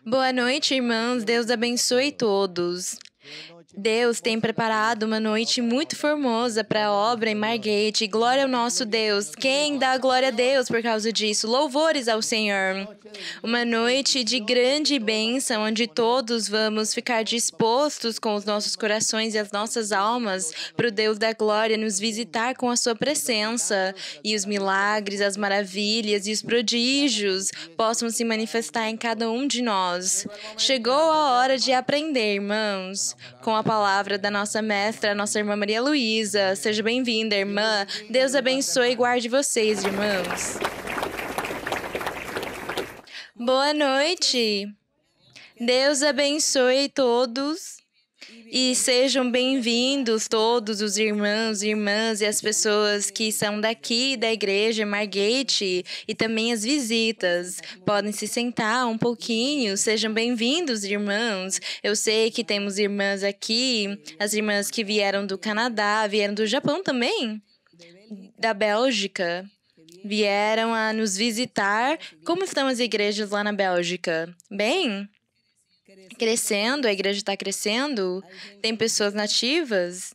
Boa noite, irmãos. Deus abençoe todos. Deus tem preparado uma noite muito formosa para a obra em Margate. Glória ao nosso Deus. Quem dá glória a Deus por causa disso? Louvores ao Senhor. Uma noite de grande bênção, onde todos vamos ficar dispostos com os nossos corações e as nossas almas para o Deus da glória nos visitar com a sua presença. E os milagres, as maravilhas e os prodígios possam se manifestar em cada um de nós. Chegou a hora de aprender, irmãos, com a palavra da nossa mestra, a nossa irmã Maria Luísa. Seja bem-vinda, irmã. Deus abençoe e guarde vocês, irmãos. Boa noite. Deus abençoe todos e sejam bem-vindos todos os irmãos e irmãs e as pessoas que são daqui da igreja Margate e também as visitas. Podem se sentar um pouquinho, sejam bem-vindos, irmãos. Eu sei que temos irmãs aqui, as irmãs que vieram do Canadá, vieram do Japão também, da Bélgica. Vieram a nos visitar. Como estão as igrejas lá na Bélgica? Bem? Crescendo, a igreja está crescendo? Tem pessoas nativas?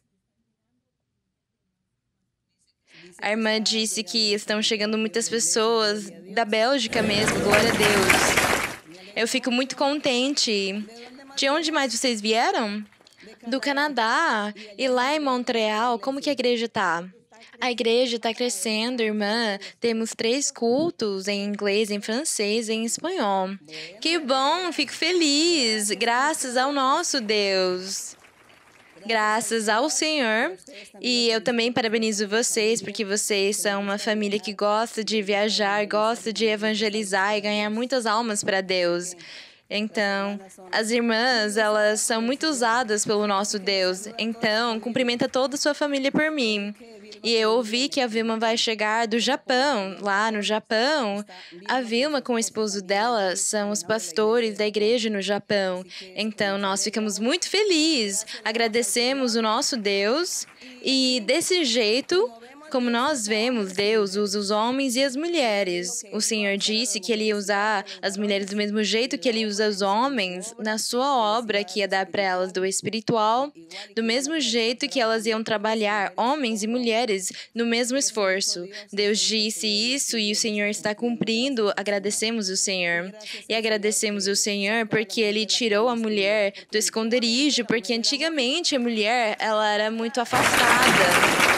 A irmã disse que estão chegando muitas pessoas da Bélgica mesmo, glória a Deus. Eu fico muito contente. De onde mais vocês vieram? Do Canadá. E lá em Montreal, como que a igreja está? A igreja está crescendo, irmã. Temos 3 cultos em inglês, em francês e em espanhol. Que bom, fico feliz. Graças ao nosso Deus. Graças ao Senhor. E eu também parabenizo vocês, porque vocês são uma família que gosta de viajar, gosta de evangelizar e ganhar muitas almas para Deus. Então, as irmãs, elas são muito usadas pelo nosso Deus. Então, cumprimenta toda a sua família por mim. E eu ouvi que a Vilma vai chegar do Japão. Lá no Japão, a Vilma com o esposo dela são os pastores da igreja no Japão. Então, nós ficamos muito felizes, agradecemos o nosso Deus e desse jeito, como nós vemos, Deus usa os homens e as mulheres. O Senhor disse que Ele ia usar as mulheres do mesmo jeito que Ele usa os homens na sua obra, que ia dar para elas do espiritual, do mesmo jeito que elas iam trabalhar, homens e mulheres, no mesmo esforço. Deus disse isso e o Senhor está cumprindo. Agradecemos o Senhor. E agradecemos o Senhor porque Ele tirou a mulher do esconderijo, porque antigamente a mulher ela era muito afastada.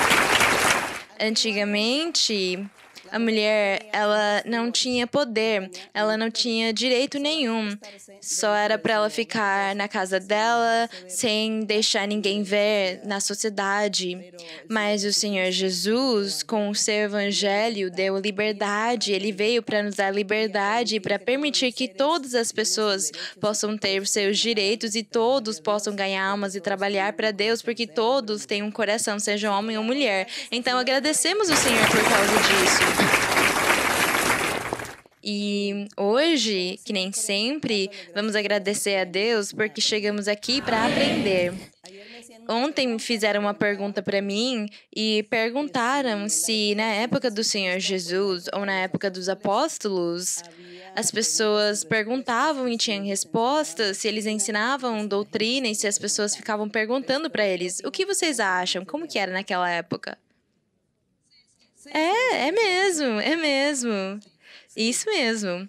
Antigamente, a mulher, ela não tinha poder, ela não tinha direito nenhum. Só era para ela ficar na casa dela, sem deixar ninguém ver na sociedade. Mas o Senhor Jesus, com o seu evangelho, deu liberdade. Ele veio para nos dar liberdade, para permitir que todas as pessoas possam ter os seus direitos e todos possam ganhar almas e trabalhar para Deus, porque todos têm um coração, seja homem ou mulher. Então, agradecemos o Senhor por causa disso. E hoje, que nem sempre, vamos agradecer a Deus porque chegamos aqui para aprender. Ontem fizeram uma pergunta para mim e perguntaram se na época do Senhor Jesus ou na época dos apóstolos, as pessoas perguntavam e tinham respostas, se eles ensinavam doutrina e se as pessoas ficavam perguntando para eles: o que vocês acham? Como que era naquela época? É mesmo, é mesmo. Isso mesmo.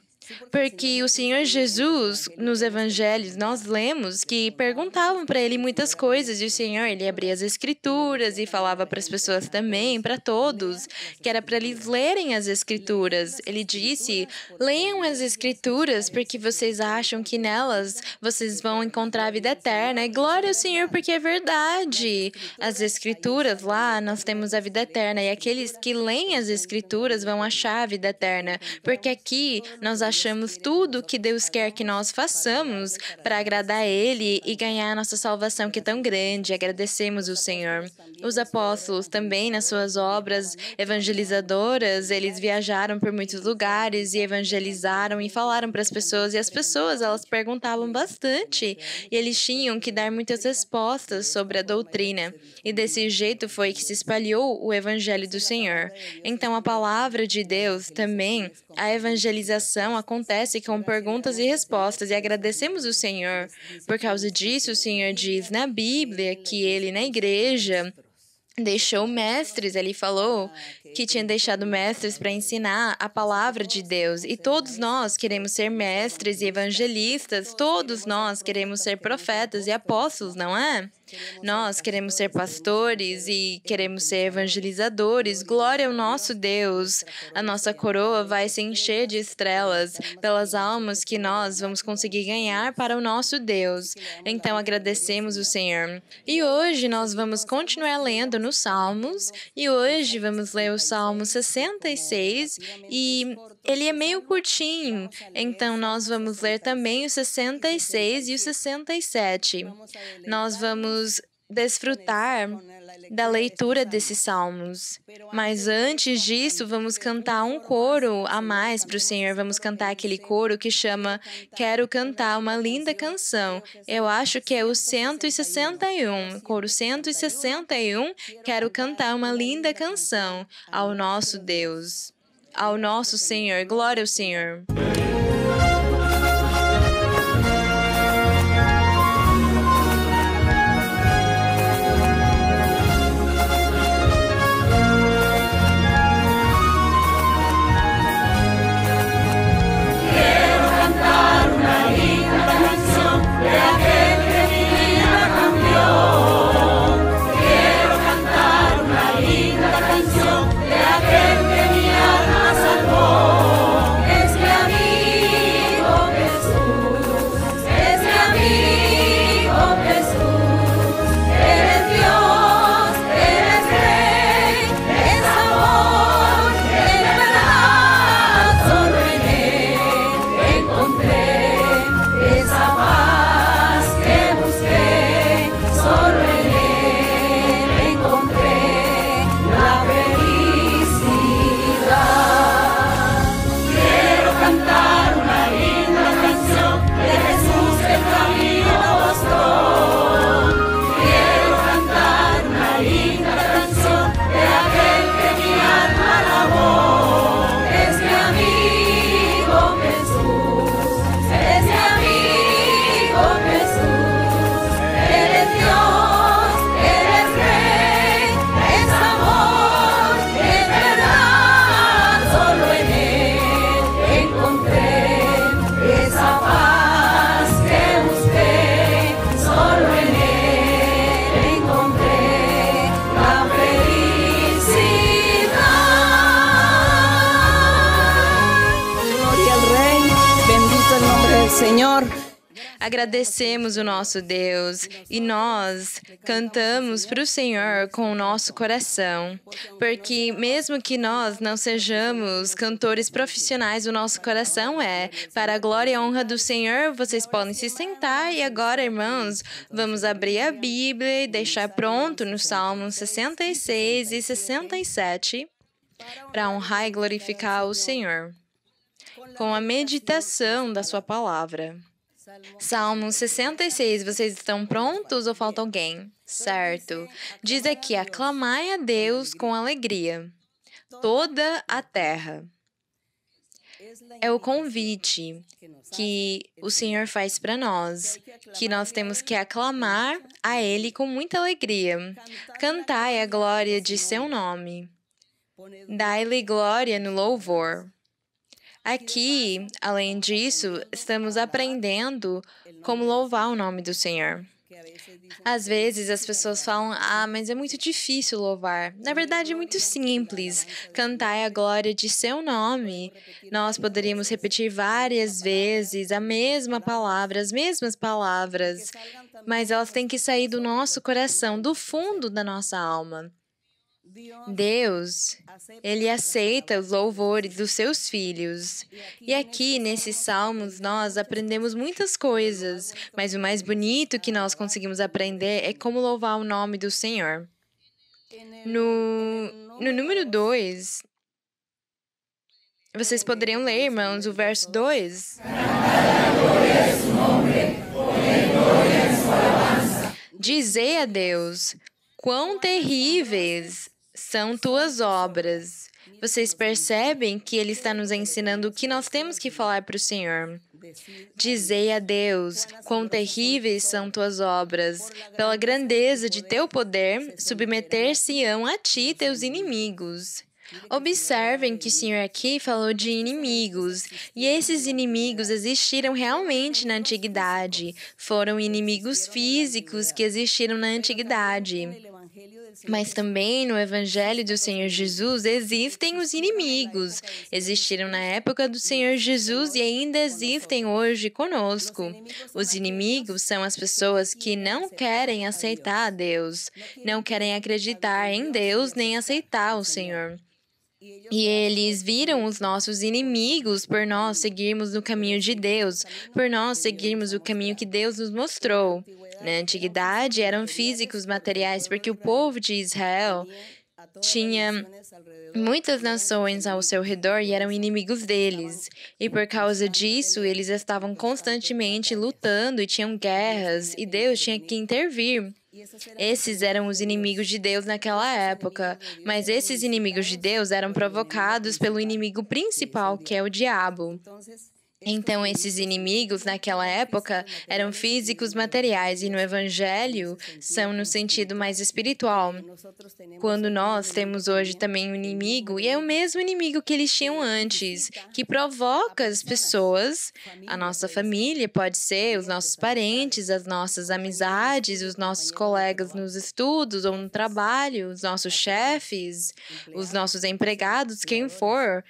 Porque o Senhor Jesus, nos evangelhos, nós lemos que perguntavam para ele muitas coisas e o Senhor, ele abria as escrituras e falava para as pessoas também, para todos, que era para eles lerem as escrituras. Ele disse: leiam as escrituras porque vocês acham que nelas vocês vão encontrar a vida eterna. E glória ao Senhor porque é verdade. As escrituras lá, nós temos a vida eterna e aqueles que leem as escrituras vão achar a vida eterna. Porque aqui nós achamos tudo que Deus quer que nós façamos para agradar a Ele e ganhar a nossa salvação que é tão grande. Agradecemos o Senhor. Os apóstolos também, nas suas obras evangelizadoras, eles viajaram por muitos lugares e evangelizaram e falaram para as pessoas. E as pessoas, elas perguntavam bastante e eles tinham que dar muitas respostas sobre a doutrina. E desse jeito foi que se espalhou o evangelho do Senhor. Então, a palavra de Deus também, a evangelização acontece com perguntas e respostas, e agradecemos o Senhor. Por causa disso, o Senhor diz na Bíblia que Ele, na igreja, deixou mestres. Ele falou que tinha deixado mestres para ensinar a palavra de Deus. E todos nós queremos ser mestres e evangelistas, todos nós queremos ser profetas e apóstolos, não é? Nós queremos ser pastores e queremos ser evangelizadores. Glória ao nosso Deus! A nossa coroa vai se encher de estrelas pelas almas que nós vamos conseguir ganhar para o nosso Deus. Então agradecemos o Senhor. E hoje nós vamos continuar lendo nos Salmos, e hoje vamos ler o Salmo 66, e ele é meio curtinho, então nós vamos ler também o 66 e o 67. Nós vamos desfrutar da leitura desses salmos. Mas antes disso, vamos cantar um coro a mais para o Senhor. Vamos cantar aquele coro que chama Quero Cantar uma Linda Canção. Eu acho que é o 161. Coro 161. Quero cantar uma linda canção ao nosso Deus, ao nosso Senhor. Glória ao Senhor. Senhor. Agradecemos o nosso Deus e nós cantamos para o Senhor com o nosso coração, porque mesmo que nós não sejamos cantores profissionais, o nosso coração é para a glória e honra do Senhor. Vocês podem se sentar e agora, irmãos, vamos abrir a Bíblia e deixar pronto no Salmo 66 e 67 para honrar e glorificar o Senhor com a meditação da sua palavra. Salmo 66, vocês estão prontos ou falta alguém? Certo. Diz aqui, aclamai a Deus com alegria, toda a terra. É o convite que o Senhor faz para nós, que nós temos que aclamar a Ele com muita alegria. Cantai a glória de seu nome. Dai-lhe glória no louvor. Aqui, além disso, estamos aprendendo como louvar o nome do Senhor. Às vezes as pessoas falam, mas é muito difícil louvar. Na verdade, é muito simples. Cantai a glória de seu nome. Nós poderíamos repetir várias vezes a mesma palavra, as mesmas palavras, mas elas têm que sair do nosso coração, do fundo da nossa alma. Deus, Ele aceita os louvores dos seus filhos. E aqui, nesses salmos, nós aprendemos muitas coisas, mas o mais bonito que nós conseguimos aprender é como louvar o nome do Senhor. No número 2, vocês poderiam ler, irmãos, o verso 2. Dizei a Deus, quão terríveis são tuas obras. Vocês percebem que ele está nos ensinando o que nós temos que falar para o Senhor. Dizei a Deus, quão terríveis são tuas obras. Pela grandeza de teu poder, submeter-se-ão a ti teus inimigos. Observem que o Senhor aqui falou de inimigos, e esses inimigos existiram realmente na antiguidade. Foram inimigos físicos que existiram na antiguidade. Mas também no Evangelho do Senhor Jesus existem os inimigos. Existiram na época do Senhor Jesus e ainda existem hoje conosco. Os inimigos são as pessoas que não querem aceitar a Deus, não querem acreditar em Deus nem aceitar o Senhor. E eles viram os nossos inimigos por nós seguirmos no caminho de Deus, por nós seguirmos o caminho que Deus nos mostrou. Na antiguidade, eram físicos materiais, porque o povo de Israel tinha muitas nações ao seu redor e eram inimigos deles. E por causa disso, eles estavam constantemente lutando e tinham guerras, e Deus tinha que intervir. Esses eram os inimigos de Deus naquela época, mas esses inimigos de Deus eram provocados pelo inimigo principal, que é o diabo. Então, esses inimigos, naquela época, eram físicos materiais e no Evangelho são no sentido mais espiritual. Quando nós temos hoje também um inimigo, e é o mesmo inimigo que eles tinham antes, que provoca as pessoas, a nossa família pode ser, os nossos parentes, as nossas amizades, os nossos colegas nos estudos ou no trabalho, os nossos chefes, os nossos empregados, quem for.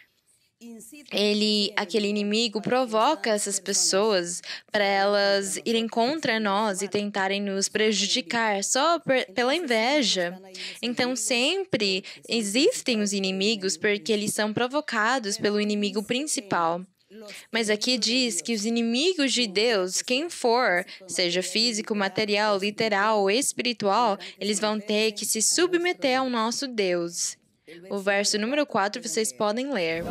Aquele inimigo provoca essas pessoas para elas irem contra nós e tentarem nos prejudicar só pela inveja. Então, sempre existem os inimigos porque eles são provocados pelo inimigo principal. Mas aqui diz que os inimigos de Deus, quem for, seja físico, material, literal ou espiritual, eles vão ter que se submeter ao nosso Deus. O verso número 4 vocês podem ler.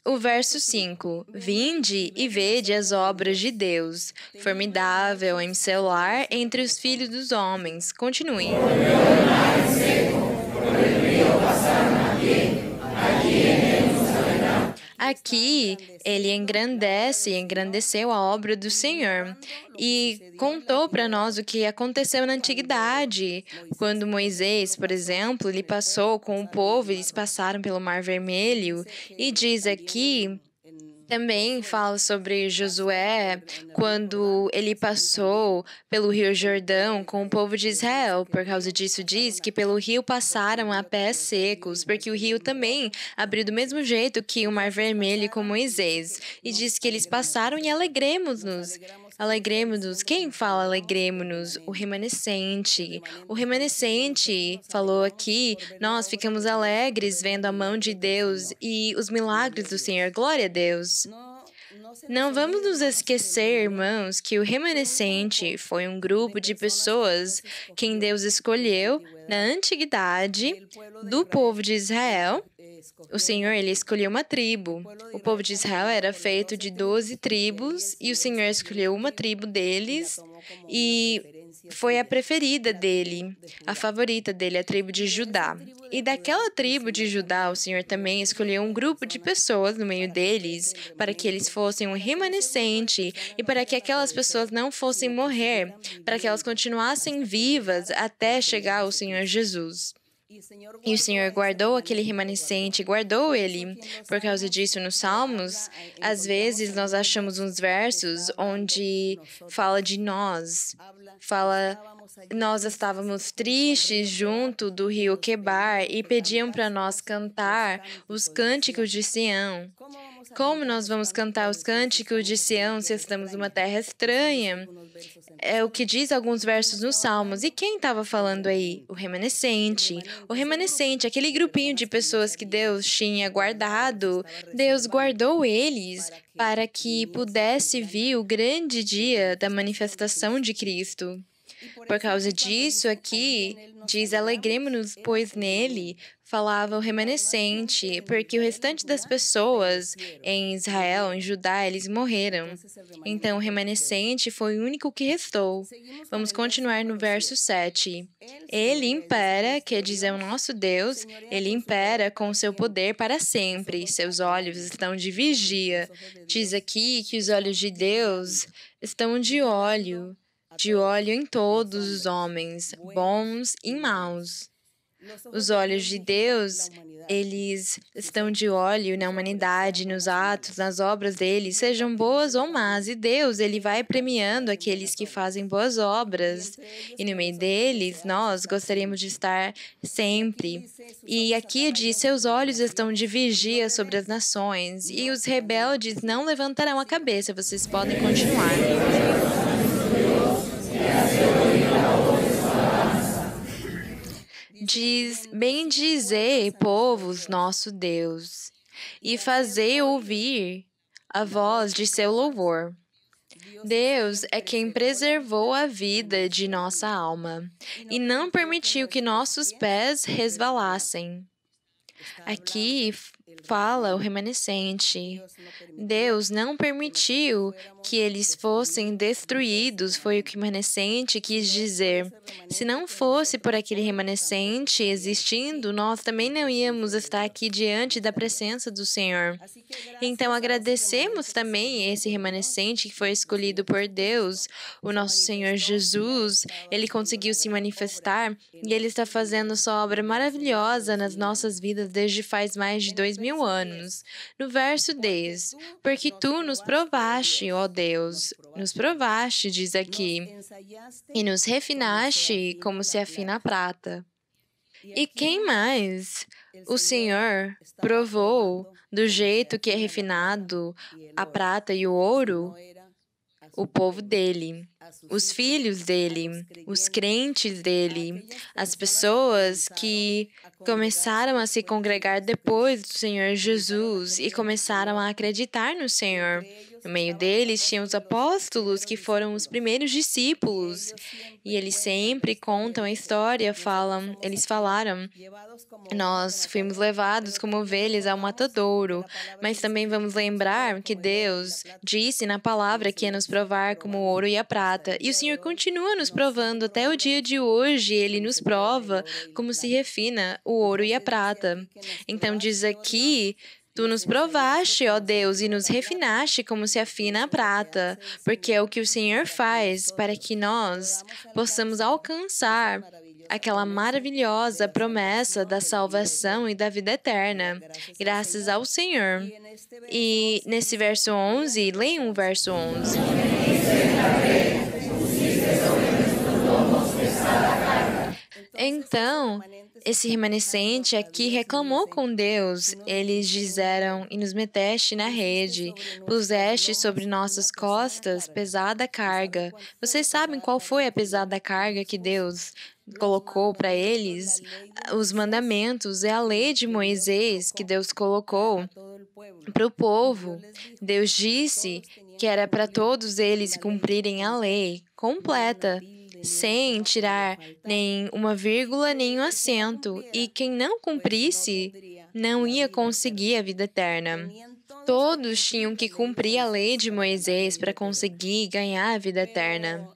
O verso 5. Vinde e vede as obras de Deus, formidável em seu lar entre os filhos dos homens. Continue. Aqui, ele engrandeceu a obra do Senhor e contou para nós o que aconteceu na antiguidade. Quando Moisés, por exemplo, ele passou com o povo, eles passaram pelo Mar Vermelho, e diz aqui. Também fala sobre Josué, quando ele passou pelo Rio Jordão com o povo de Israel. Por causa disso, diz que pelo rio passaram a pés secos, porque o rio também abriu do mesmo jeito que o Mar Vermelho com Moisés. E diz que eles passaram e alegremos-nos. Alegremos-nos. Quem fala alegremos-nos? O remanescente. O remanescente falou aqui, nós ficamos alegres vendo a mão de Deus e os milagres do Senhor. Glória a Deus. Não vamos nos esquecer, irmãos, que o remanescente foi um grupo de pessoas quem Deus escolheu na antiguidade do povo de Israel. O Senhor, ele escolheu uma tribo. O povo de Israel era feito de 12 tribos e o Senhor escolheu uma tribo deles e foi a preferida dele, a favorita dele, a tribo de Judá. E daquela tribo de Judá, o Senhor também escolheu um grupo de pessoas no meio deles para que eles fossem um remanescente e para que aquelas pessoas não fossem morrer, para que elas continuassem vivas até chegar ao Senhor Jesus. E o Senhor guardou aquele remanescente, guardou ele. Por causa disso, nos Salmos, às vezes nós achamos uns versos onde fala de nós. Nós estávamos tristes junto do rio Quebar e pediam para nós cantar os cânticos de Sião. Como nós vamos cantar os cânticos de Sião se estamos numa terra estranha? É o que diz alguns versos nos Salmos. E quem estava falando aí? O remanescente. O remanescente, aquele grupinho de pessoas que Deus tinha guardado. Deus guardou eles para que pudesse vir o grande dia da manifestação de Cristo. Por causa disso, aqui diz: alegremos-nos, pois nele falava o remanescente, porque o restante das pessoas em Israel, em Judá, eles morreram. Então, o remanescente foi o único que restou. Vamos continuar no verso 7. Ele impera, quer dizer, o nosso Deus, ele impera com seu poder para sempre. Seus olhos estão de vigia. Diz aqui que os olhos de Deus estão de olho em todos os homens, bons e maus. Os olhos de Deus, eles estão de olho na humanidade, nos atos, nas obras dele, sejam boas ou más. E Deus, ele vai premiando aqueles que fazem boas obras. E no meio deles, nós gostaríamos de estar sempre. E aqui diz: seus olhos estão de vigia sobre as nações, e os rebeldes não levantarão a cabeça. Vocês podem continuar. Diz: bendizei, povos, nosso Deus, e fazei ouvir a voz de seu louvor. Deus é quem preservou a vida de nossa alma e não permitiu que nossos pés resvalassem. Aqui fala o remanescente. Deus não permitiu que eles fossem destruídos, foi o que o remanescente quis dizer. Se não fosse por aquele remanescente existindo, nós também não íamos estar aqui diante da presença do Senhor. Então, agradecemos também esse remanescente que foi escolhido por Deus, o nosso Senhor Jesus. Ele conseguiu se manifestar e Ele está fazendo sua obra maravilhosa nas nossas vidas desde faz mais de 2000 anos. No verso 10, porque tu nos provaste, ó Deus, nos provaste, diz aqui, e nos refinaste como se afina a prata. E quem mais? O Senhor provou do jeito que é refinado a prata e o ouro? O povo dele, os filhos dele, os crentes dele, as pessoas que começaram a se congregar depois do Senhor Jesus e começaram a acreditar no Senhor. No meio deles tinham os apóstolos, que foram os primeiros discípulos. E eles sempre contam a história, eles falaram: nós fomos levados como ovelhas ao matadouro. Mas também vamos lembrar que Deus disse na palavra que ia nos provar como o ouro e a prata. E o Senhor continua nos provando até o dia de hoje. Ele nos prova como se refina o ouro e a prata. Então diz aqui: tu nos provaste, ó Deus, e nos refinaste como se afina a prata, porque é o que o Senhor faz para que nós possamos alcançar aquela maravilhosa promessa da salvação e da vida eterna, graças ao Senhor. E nesse verso 11, leiam o verso 11. Então, esse remanescente aqui reclamou com Deus. Eles disseram: e nos meteste na rede, puseste sobre nossas costas pesada carga. Vocês sabem qual foi a pesada carga que Deus colocou para eles? Os mandamentos, é a lei de Moisés que Deus colocou para o povo. Deus disse que era para todos eles cumprirem a lei completa, sem tirar nem uma vírgula, nem um acento. E quem não cumprisse, não ia conseguir a vida eterna. Todos tinham que cumprir a lei de Moisés para conseguir ganhar a vida eterna.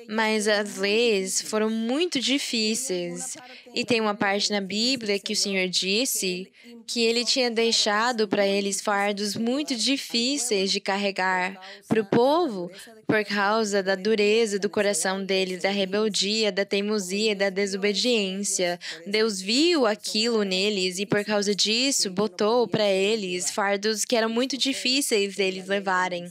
Mas as leis foram muito difíceis. E tem uma parte na Bíblia que o Senhor disse que Ele tinha deixado para eles fardos muito difíceis de carregar para o povo por causa da dureza do coração deles, da rebeldia, da teimosia, da desobediência. Deus viu aquilo neles e por causa disso botou para eles fardos que eram muito difíceis deles levarem.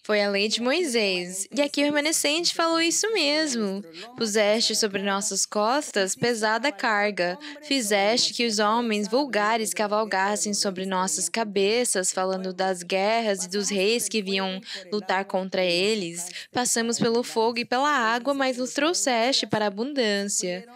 Foi a lei de Moisés. E aqui o remanescente falou isso mesmo. Puseste sobre nossas costas pesada carga. Fizeste que os homens vulgares cavalgassem sobre nossas cabeças, falando das guerras e dos reis que vinham lutar contra eles. Passamos pelo fogo e pela água, mas nos trouxeste para a abundância.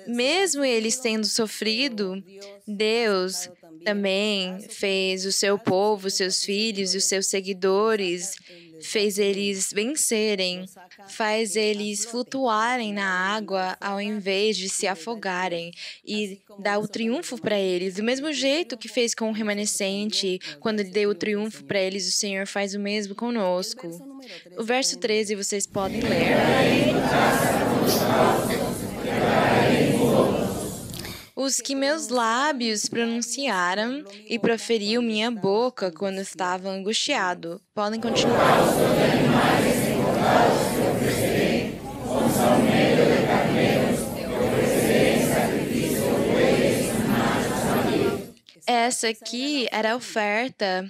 mesmo eles tendo sofrido, Deus também fez o seu povo, seus filhos e os seus seguidores, fez eles vencerem, faz eles flutuarem na água ao invés de se afogarem e dá o triunfo para eles. Do mesmo jeito que fez com o remanescente, quando ele deu o triunfo para eles, o Senhor faz o mesmo conosco. O verso 13 vocês podem ler. Os que meus lábios pronunciaram e proferiu minha boca quando estava angustiado. Podem continuar. Essa aqui era a oferta,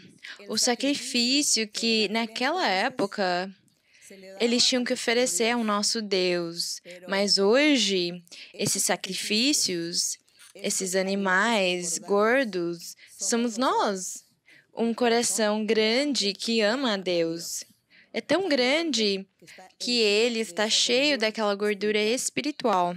o sacrifício que naquela época eles tinham que oferecer ao nosso Deus. Mas hoje, esses sacrifícios, esses animais gordos, somos nós. Um coração grande que ama a Deus. É tão grande que ele está cheio daquela gordura espiritual.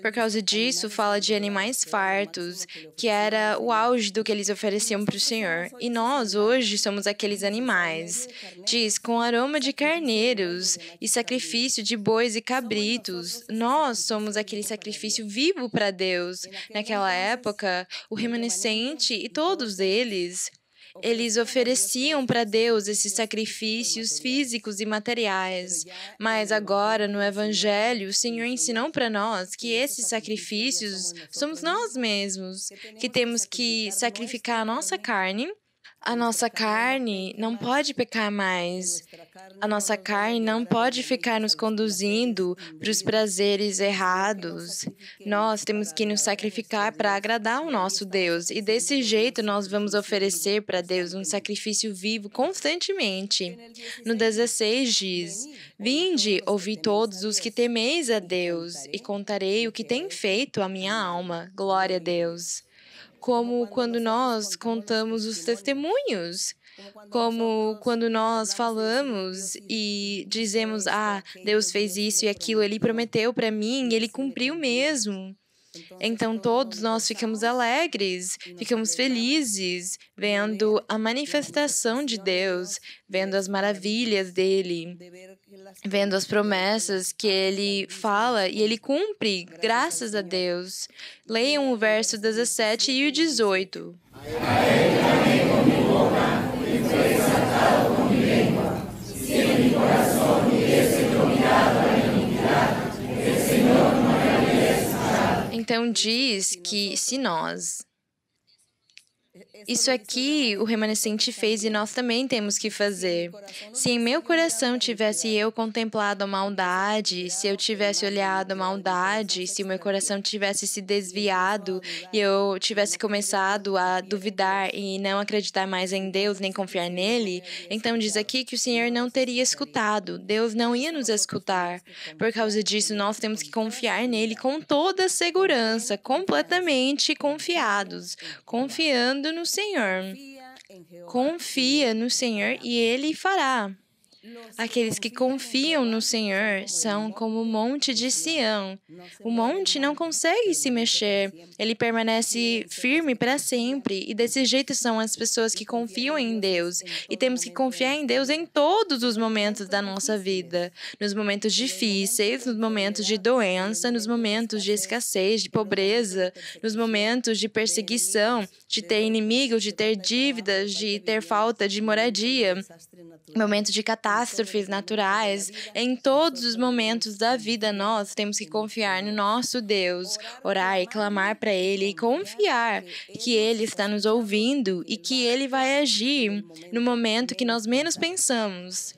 Por causa disso, fala de animais fartos, que era o auge do que eles ofereciam para o Senhor. E nós, hoje, somos aqueles animais. Diz, com aroma de carneiros e sacrifício de bois e cabritos. Nós somos aquele sacrifício vivo para Deus. Naquela época, o remanescente e todos eles ofereciam para Deus esses sacrifícios físicos e materiais. Mas agora, no Evangelho, o Senhor ensinou para nós que esses sacrifícios somos nós mesmos, que temos que sacrificar a nossa carne. A nossa carne não pode pecar mais. A nossa carne não pode ficar nos conduzindo para os prazeres errados. Nós temos que nos sacrificar para agradar o nosso Deus. E desse jeito nós vamos oferecer para Deus um sacrifício vivo constantemente. No 16 diz: Vinde, ouvi todos os que temeis a Deus, e contarei o que tem feito a minha alma. Glória a Deus. Como quando nós contamos os testemunhos, como quando nós falamos e dizemos, Deus fez isso e aquilo, Ele prometeu para mim e Ele cumpriu mesmo. Então, todos nós ficamos alegres, ficamos felizes, vendo a manifestação de Deus, vendo as maravilhas dEle, vendo as promessas que Ele fala e Ele cumpre, graças a Deus. Leiam o verso 17 e o 18. Então diz que se nós... Isso aqui o remanescente fez e nós também temos que fazer. Se em meu coração tivesse eu contemplado a maldade, se eu tivesse olhado a maldade, se o meu coração tivesse se desviado e eu tivesse começado a duvidar e não acreditar mais em Deus nem confiar nele, então diz aqui que o Senhor não teria escutado, Deus não ia nos escutar. Por causa disso, nós temos que confiar nele com toda a segurança, completamente confiados, confiando no Senhor. Confia no Senhor e Ele fará. Aqueles que confiam no Senhor são como o monte de Sião. O monte não consegue se mexer, ele permanece firme para sempre. E desse jeito são as pessoas que confiam em Deus. E temos que confiar em Deus em todos os momentos da nossa vida. Nos momentos difíceis, nos momentos de doença, nos momentos de escassez, de pobreza, nos momentos de perseguição, de ter inimigos, de ter dívidas, de ter falta de moradia, momentos de catástrofes naturais. Em todos os momentos da vida, nós temos que confiar no nosso Deus, orar e clamar para Ele e confiar que Ele está nos ouvindo e que Ele vai agir no momento que nós menos pensamos.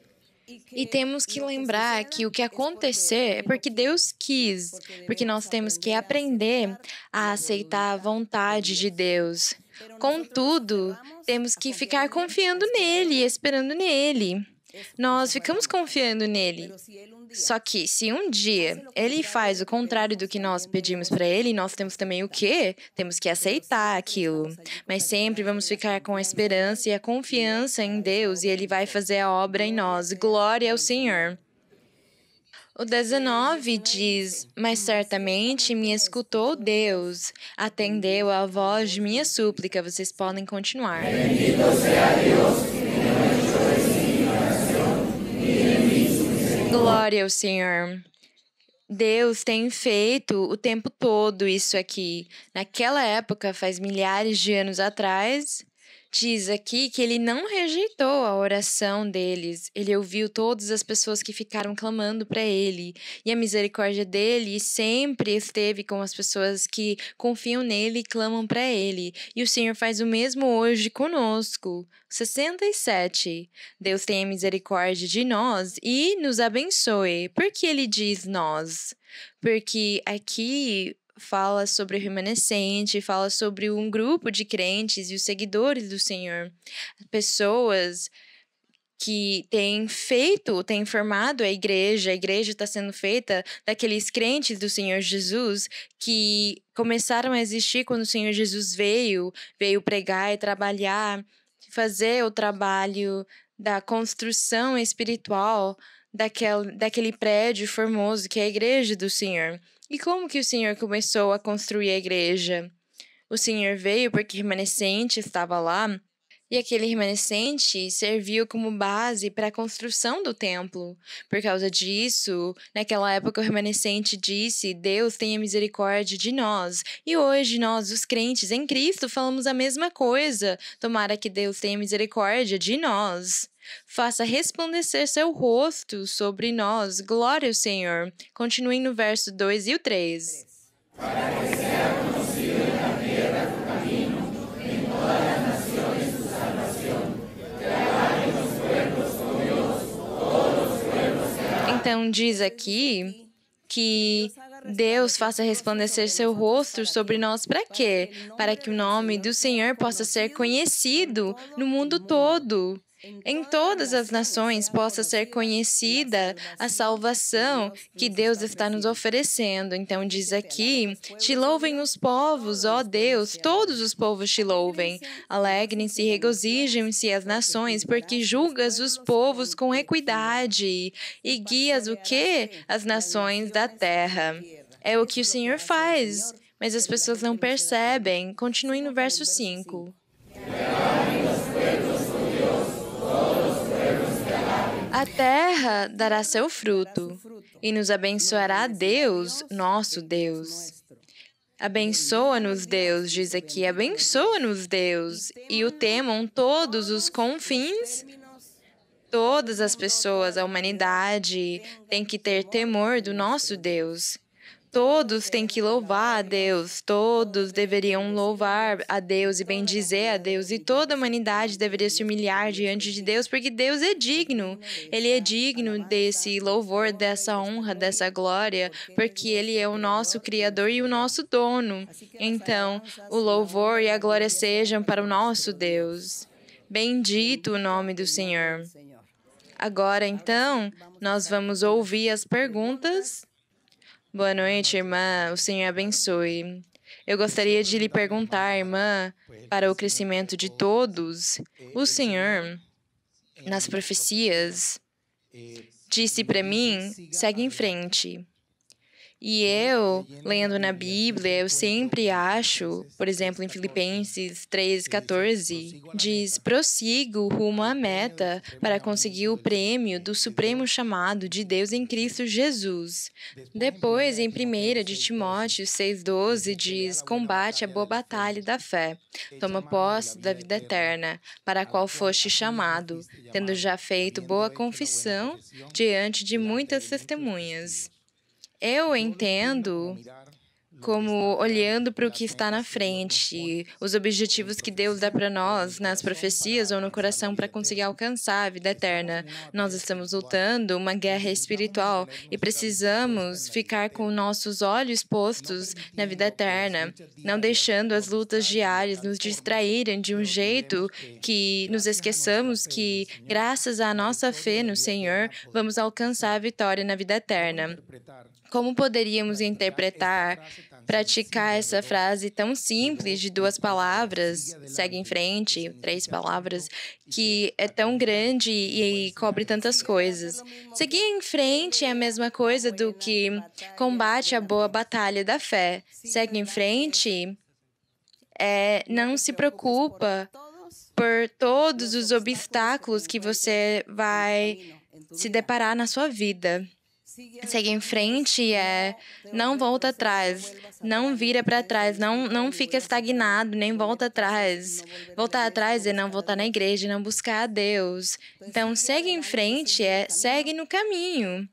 E temos que lembrar que o que acontecer é porque Deus quis, porque nós temos que aprender a aceitar a vontade de Deus. Contudo, temos que ficar confiando nele e esperando nele. Nós ficamos confiando nele. Só que se um dia ele faz o contrário do que nós pedimos para ele, nós temos também o quê? Temos que aceitar aquilo. Mas sempre vamos ficar com a esperança e a confiança em Deus e ele vai fazer a obra em nós. Glória ao Senhor. O 19 diz: Mas certamente me escutou Deus, atendeu à voz de minha súplica. Vocês podem continuar. Glória ao Senhor. Deus tem feito o tempo todo isso aqui. Naquela época, faz milhares de anos atrás, diz aqui que ele não rejeitou a oração deles. Ele ouviu todas as pessoas que ficaram clamando para ele. E a misericórdia dele sempre esteve com as pessoas que confiam nele e clamam para ele. E o Senhor faz o mesmo hoje conosco. 67. Deus tenha misericórdia de nós e nos abençoe. Por que ele diz nós? Porque aqui fala sobre o remanescente, fala sobre um grupo de crentes e os seguidores do Senhor. Pessoas que têm formado a igreja está sendo feita daqueles crentes do Senhor Jesus que começaram a existir quando o Senhor Jesus veio pregar e trabalhar, fazer o trabalho da construção espiritual daquele prédio formoso que é a igreja do Senhor. E como que o Senhor começou a construir a igreja? O Senhor veio porque o remanescente estava lá, e aquele remanescente serviu como base para a construção do templo. Por causa disso, naquela época o remanescente disse: Deus tenha misericórdia de nós. E hoje nós, os crentes em Cristo, falamos a mesma coisa. Tomara que Deus tenha misericórdia de nós. Faça resplandecer seu rosto sobre nós. Glória ao Senhor. Continuem no verso 2 e o 3. Para que seja conhecido na terra do caminho, em todas as nações tu salvação. Então diz aqui que Deus faça resplandecer seu rosto sobre nós para quê? Para que o nome do Senhor possa ser conhecido no mundo todo. Em todas as nações possa ser conhecida a salvação que Deus está nos oferecendo. Então diz aqui: te louvem os povos, ó Deus, todos os povos te louvem. Alegrem-se e regozijem-se as nações, porque julgas os povos com equidade e guias o quê? As nações da terra. É o que o Senhor faz, mas as pessoas não percebem. Continuem no verso 5. A terra dará seu fruto, e nos abençoará Deus, nosso Deus. Abençoa-nos, Deus, diz aqui, abençoa-nos, Deus, e o temam todos os confins. Todas as pessoas, a humanidade, tem que ter temor do nosso Deus. Todos têm que louvar a Deus, todos deveriam louvar a Deus e bendizer a Deus, e toda a humanidade deveria se humilhar diante de Deus, porque Deus é digno. Ele é digno desse louvor, dessa honra, dessa glória, porque Ele é o nosso Criador e o nosso dono. Então, o louvor e a glória sejam para o nosso Deus. Bendito o nome do Senhor. Agora, então, nós vamos ouvir as perguntas. Boa noite, irmã. O Senhor abençoe. Eu gostaria de lhe perguntar, irmã, para o crescimento de todos, o Senhor, nas profecias, disse para mim, segue em frente. E eu, lendo na Bíblia, eu sempre acho, por exemplo, em Filipenses 3,14, diz: prossigo rumo à meta para conseguir o prêmio do supremo chamado de Deus em Cristo Jesus. Depois, em 1 de Timóteo 6,12, diz: combate a boa batalha da fé, toma posse da vida eterna, para a qual foste chamado, tendo já feito boa confissão diante de muitas testemunhas. Eu entendo como olhando para o que está na frente, os objetivos que Deus dá para nós nas profecias ou no coração para conseguir alcançar a vida eterna. Nós estamos lutando uma guerra espiritual e precisamos ficar com nossos olhos postos na vida eterna, não deixando as lutas diárias nos distraírem de um jeito que nos esqueçamos que, graças à nossa fé no Senhor, vamos alcançar a vitória na vida eterna. Como poderíamos interpretar praticar essa frase tão simples de 2 palavras, segue em frente, 3 palavras, que é tão grande e cobre tantas coisas. Seguir em frente é a mesma coisa do que combate a boa batalha da fé. Segue em frente não se preocupa por todos os obstáculos que você vai se deparar na sua vida. Segue em frente não volta atrás, não vira para trás, não fica estagnado, nem volta atrás. Voltar atrás é não voltar na igreja, não buscar a Deus. Então, segue em frente segue no caminho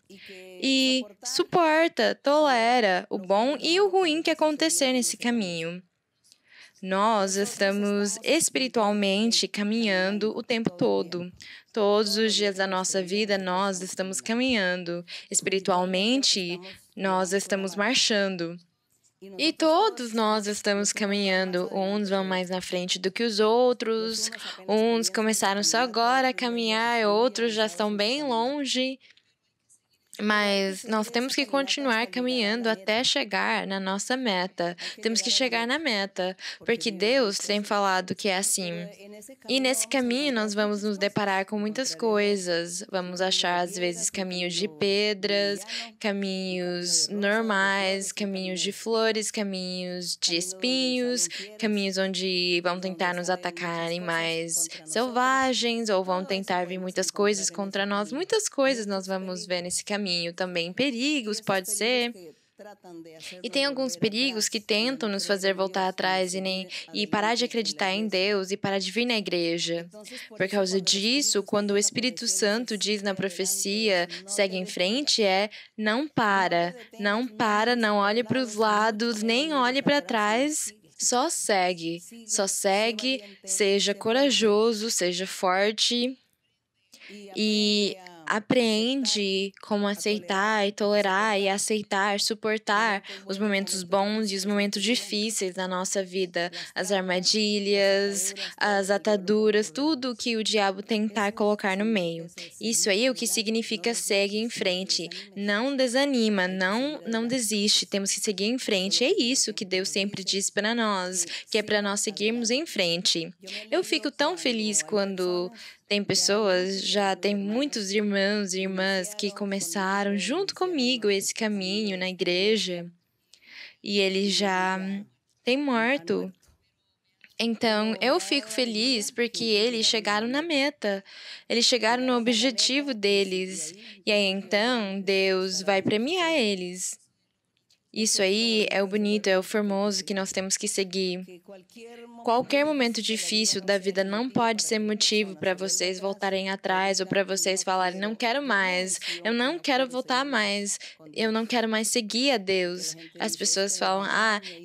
e suporta, tolera o bom e o ruim que acontecer nesse caminho. Nós estamos espiritualmente caminhando o tempo todo. Todos os dias da nossa vida, nós estamos caminhando. Espiritualmente, nós estamos marchando. E todos nós estamos caminhando. Uns vão mais na frente do que os outros. Uns começaram só agora a caminhar, outros já estão bem longe. Mas nós temos que continuar caminhando até chegar na nossa meta. Temos que chegar na meta, porque Deus tem falado que é assim. E nesse caminho nós vamos nos deparar com muitas coisas. Vamos achar, às vezes, caminhos de pedras, caminhos normais, caminhos de flores, caminhos de espinhos, caminhos onde vão tentar nos atacar animais selvagens, ou vão tentar vir muitas coisas contra nós. Muitas coisas nós vamos ver nesse caminho. Também perigos, pode ser. E tem alguns perigos que tentam nos fazer voltar atrás e parar de acreditar em Deus e parar de vir na igreja. Por causa disso, quando o Espírito Santo diz na profecia, segue em frente, não para, não olhe para os lados, nem olhe para trás. Só segue, seja corajoso, seja forte e aprende como aceitar e tolerar e aceitar, suportar os momentos bons e os momentos difíceis da nossa vida, as armadilhas, as ataduras, tudo que o diabo tentar colocar no meio. Isso aí é o que significa segue em frente. Não desanima, não desiste, temos que seguir em frente. É isso que Deus sempre diz para nós, que é para nós seguirmos em frente. Eu fico tão feliz quando tem pessoas, já tem muitos irmãos e irmãs que começaram junto comigo esse caminho na igreja e eles já têm morto. Então, eu fico feliz porque eles chegaram na meta, eles chegaram no objetivo deles e aí então Deus vai premiar eles. Isso aí é o bonito, é o formoso que nós temos que seguir. Qualquer momento difícil da vida não pode ser motivo para vocês voltarem atrás ou para vocês falarem, não quero mais, eu não quero voltar mais, eu não quero mais seguir a Deus. As pessoas falam,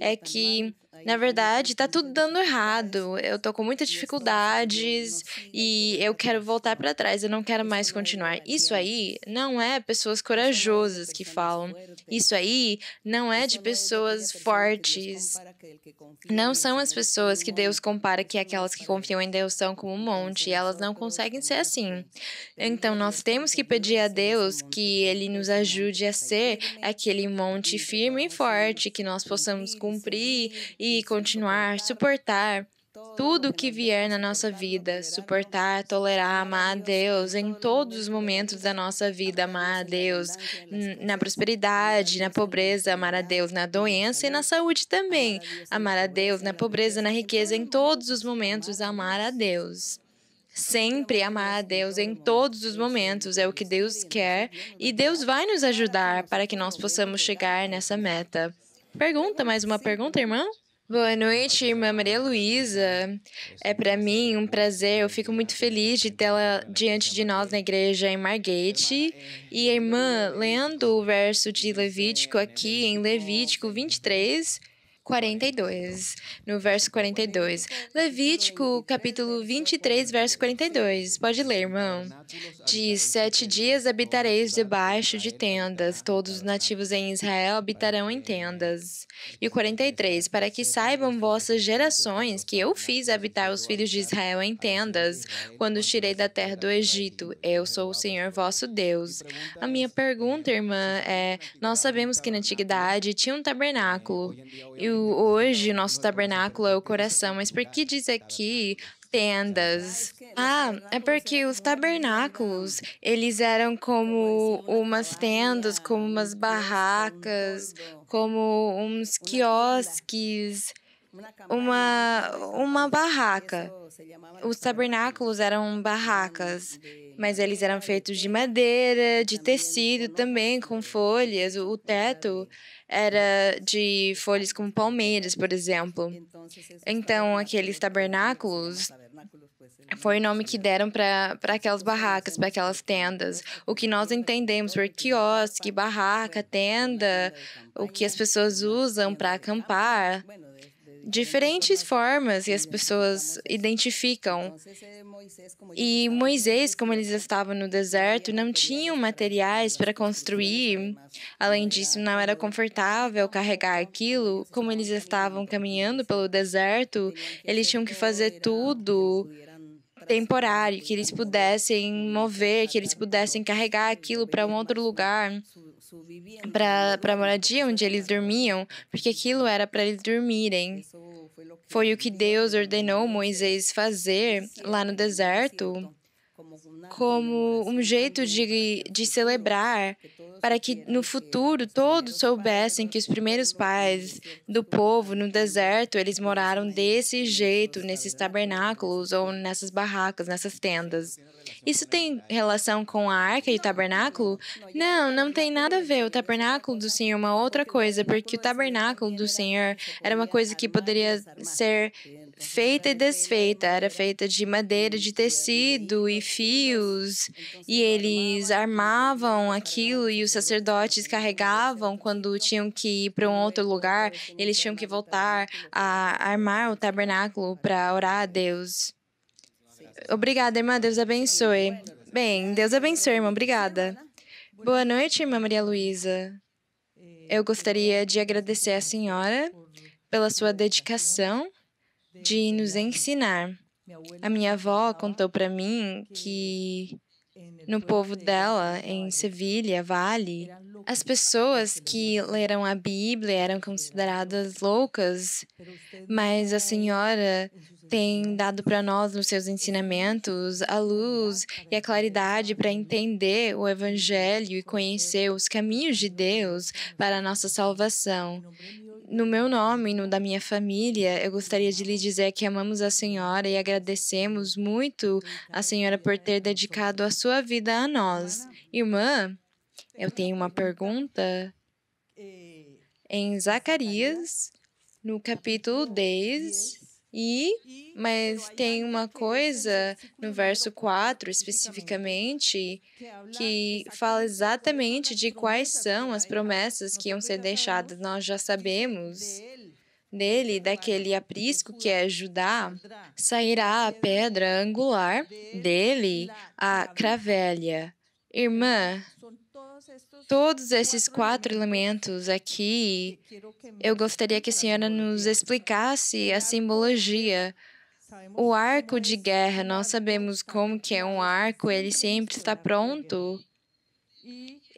é que na verdade, tá tudo dando errado. Eu tô com muitas dificuldades e eu quero voltar para trás. Eu não quero mais continuar. Isso aí não é pessoas corajosas que falam. Isso aí não é de pessoas fortes. Não são as pessoas que Deus compara que aquelas que confiam em Deus são como um monte. E elas não conseguem ser assim. Então, nós temos que pedir a Deus que Ele nos ajude a ser aquele monte firme e forte, que nós possamos cumprir e continuar, suportar tudo o que vier na nossa vida, suportar, tolerar, amar a Deus em todos os momentos da nossa vida, amar a Deus na prosperidade, na pobreza, amar a Deus na doença e na saúde também, amar a Deus na pobreza, na riqueza, em todos os momentos, amar a Deus. Sempre amar a Deus em todos os momentos é o que Deus quer e Deus vai nos ajudar para que nós possamos chegar nessa meta. Mais uma pergunta, irmão? Boa noite, irmã Maria Luísa. É para mim um prazer, eu fico muito feliz de tê-la diante de nós na igreja em Margate. E a irmã, lendo o verso de Levítico aqui, em Levítico 23, 42, no verso 42. Levítico, capítulo 23, verso 42. Pode ler, irmão. Diz: 7 dias habitareis debaixo de tendas, todos os nativos em Israel habitarão em tendas. E o 43, para que saibam vossas gerações que eu fiz habitar os filhos de Israel em tendas, quando os tirei da terra do Egito. Eu sou o Senhor vosso Deus. A minha pergunta, irmã, é: nós sabemos que na antiguidade tinha um tabernáculo, e hoje o nosso tabernáculo é o coração, mas por que diz aqui tendas? Ah, é porque os tabernáculos, eles eram como umas tendas, como umas barracas, como uns quiosques, uma barraca. Os tabernáculos eram barracas, mas eles eram feitos de madeira, de tecido também, com folhas. O teto era de folhas como palmeiras, por exemplo. Então, aqueles tabernáculos foi o nome que deram para aquelas barracas, para aquelas tendas. O que nós entendemos por quiosque, barraca, tenda, o que as pessoas usam para acampar. Diferentes formas que as pessoas identificam. E Moisés, como eles estavam no deserto, não tinham materiais para construir. Além disso, não era confortável carregar aquilo. Como eles estavam caminhando pelo deserto, eles tinham que fazer tudo temporário, que eles pudessem mover, que eles pudessem carregar aquilo para um outro lugar, para a moradia onde eles dormiam, porque aquilo era para eles dormirem. Foi o que Deus ordenou Moisés fazer lá no deserto, como um jeito de celebrar, para que no futuro todos soubessem que os primeiros pais do povo no deserto, eles moraram desse jeito, nesses tabernáculos ou nessas barracas, nessas tendas. Isso tem relação com a arca e o tabernáculo? Não, não tem nada a ver. O tabernáculo do Senhor é uma outra coisa, porque o tabernáculo do Senhor era uma coisa que poderia ser feita e desfeita. Era feita de madeira, de tecido e fios, e eles armavam aquilo e os sacerdotes carregavam quando tinham que ir para um outro lugar, eles tinham que voltar a armar o tabernáculo para orar a Deus. Obrigada, irmã. Deus abençoe. Bem, Deus abençoe, irmã. Obrigada. Boa noite, irmã Maria Luísa. Eu gostaria de agradecer à senhora pela sua dedicação de nos ensinar. A minha avó contou para mim que no povo dela, em Sevilha, Vale, as pessoas que leram a Bíblia eram consideradas loucas, mas a senhora tem dado para nós, nos seus ensinamentos, a luz e a claridade para entender o Evangelho e conhecer os caminhos de Deus para a nossa salvação. No meu nome e no da minha família, eu gostaria de lhe dizer que amamos a senhora e agradecemos muito a senhora por ter dedicado a sua vida a nós. Irmã, eu tenho uma pergunta. Em Zacarias, no capítulo 10, mas tem uma coisa no verso 4, especificamente, que fala exatamente de quais são as promessas que iam ser deixadas. Nós já sabemos dele, daquele aprisco que é Judá, sairá a pedra angular, dele a cravelha. Irmã, todos esses 4 elementos aqui, eu gostaria que a senhora nos explicasse a simbologia. O arco de guerra, nós sabemos como que é um arco, ele sempre está pronto.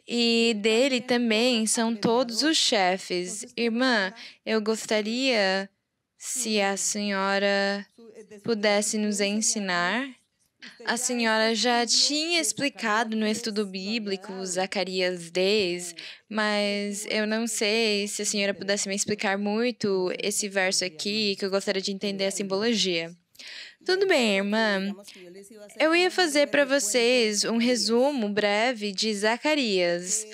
E dele também são todos os chefes. Irmã, eu gostaria se a senhora pudesse nos ensinar. A senhora já tinha explicado no estudo bíblico Zacarias 10, mas eu não sei se a senhora pudesse me explicar muito esse verso aqui, que eu gostaria de entender a simbologia. Tudo bem, irmã. Eu ia fazer para vocês um resumo breve de Zacarias.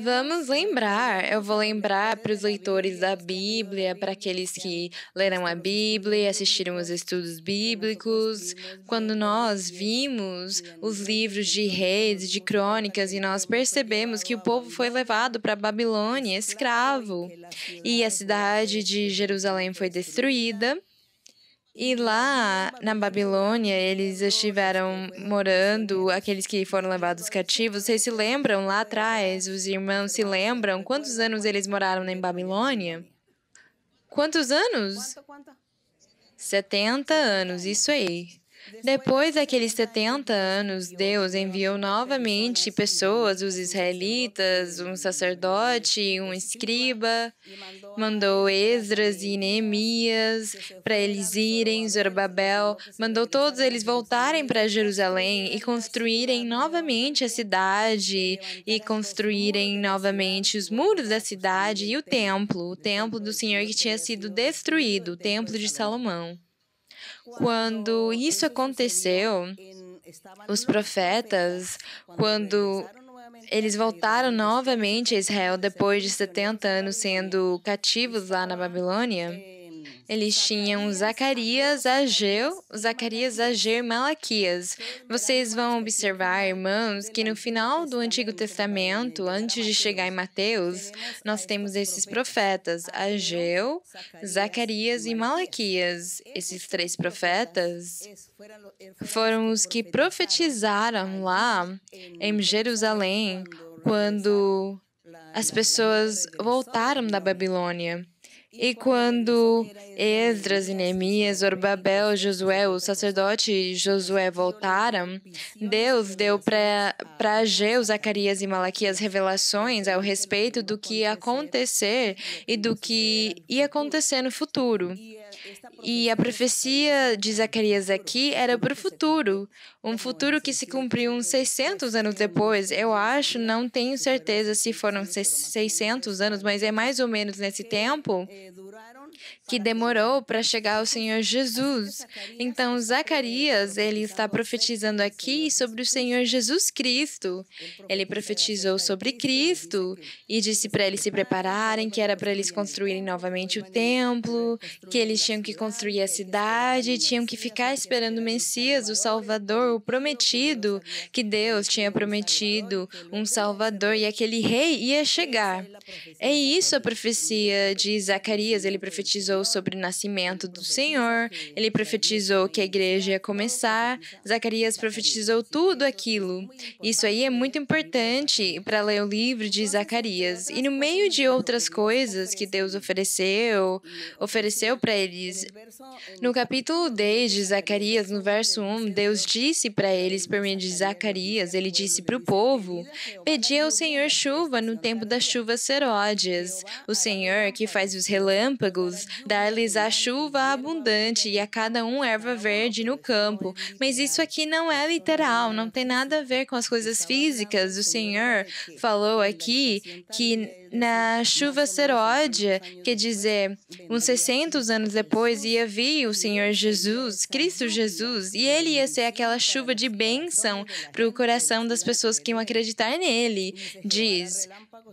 Vamos lembrar, eu vou lembrar para os leitores da Bíblia, para aqueles que leram a Bíblia e assistiram os estudos bíblicos, quando nós vimos os livros de reis e de crônicas e nós percebemos que o povo foi levado para a Babilônia escravo e a cidade de Jerusalém foi destruída. E lá na Babilônia, eles estiveram morando, aqueles que foram levados cativos. Vocês se lembram lá atrás? Os irmãos se lembram quantos anos eles moraram na Babilônia? Quantos anos? 70 anos, isso aí. Depois daqueles 70 anos, Deus enviou novamente pessoas, os israelitas, um sacerdote, um escriba, mandou Esdras e Neemias para eles irem, Zorobabel, mandou todos eles voltarem para Jerusalém e construírem novamente a cidade e construírem novamente os muros da cidade e o templo do Senhor que tinha sido destruído, o templo de Salomão. Quando isso aconteceu, os profetas, quando eles voltaram novamente a Israel depois de 70 anos sendo cativos lá na Babilônia, eles tinham Zacarias, Ageu e Malaquias. Vocês vão observar, irmãos, que no final do Antigo Testamento, antes de chegar em Mateus, nós temos esses profetas, Ageu, Zacarias e Malaquias. Esses 3 profetas foram os que profetizaram lá em Jerusalém quando as pessoas voltaram da Babilônia. E quando Esdras e Neemias, Zorobabel, Josué, o sacerdote Josué voltaram, Deus deu para Ageu, Zacarias e Malaquias revelações ao respeito do que ia acontecer e do que ia acontecer no futuro. E a profecia de Zacarias aqui era para o futuro, um futuro que se cumpriu uns 600 anos depois. Eu acho, não tenho certeza se foram 600 anos, mas é mais ou menos nesse tempo que demorou para chegar o Senhor Jesus. Então, Zacarias, ele está profetizando aqui sobre o Senhor Jesus Cristo. Ele profetizou sobre Cristo e disse para eles se prepararem, que era para eles construírem novamente o templo, que eles tinham que construir a cidade, tinham que ficar esperando o Messias, o Salvador, o prometido, que Deus tinha prometido um Salvador e aquele rei ia chegar. É isso a profecia de Zacarias. Ele profetizou sobre o nascimento do Senhor, ele profetizou que a igreja ia começar, Zacarias profetizou tudo aquilo. Isso aí é muito importante para ler o livro de Zacarias. E no meio de outras coisas que Deus ofereceu para eles, no capítulo 10 de Zacarias, no verso 1, Deus disse para eles, por meio de Zacarias, ele disse para o povo: pedi ao Senhor chuva no tempo das chuvas seródias, o Senhor que faz os relâmpagos, dar-lhes a chuva abundante e a cada um erva verde no campo. Mas isso aqui não é literal, não tem nada a ver com as coisas físicas. O Senhor falou aqui que na chuva seródia, quer dizer, uns 600 anos depois ia vir o Senhor Jesus, Cristo Jesus, e ele ia ser aquela chuva de bênção para o coração das pessoas que iam acreditar nele. Diz: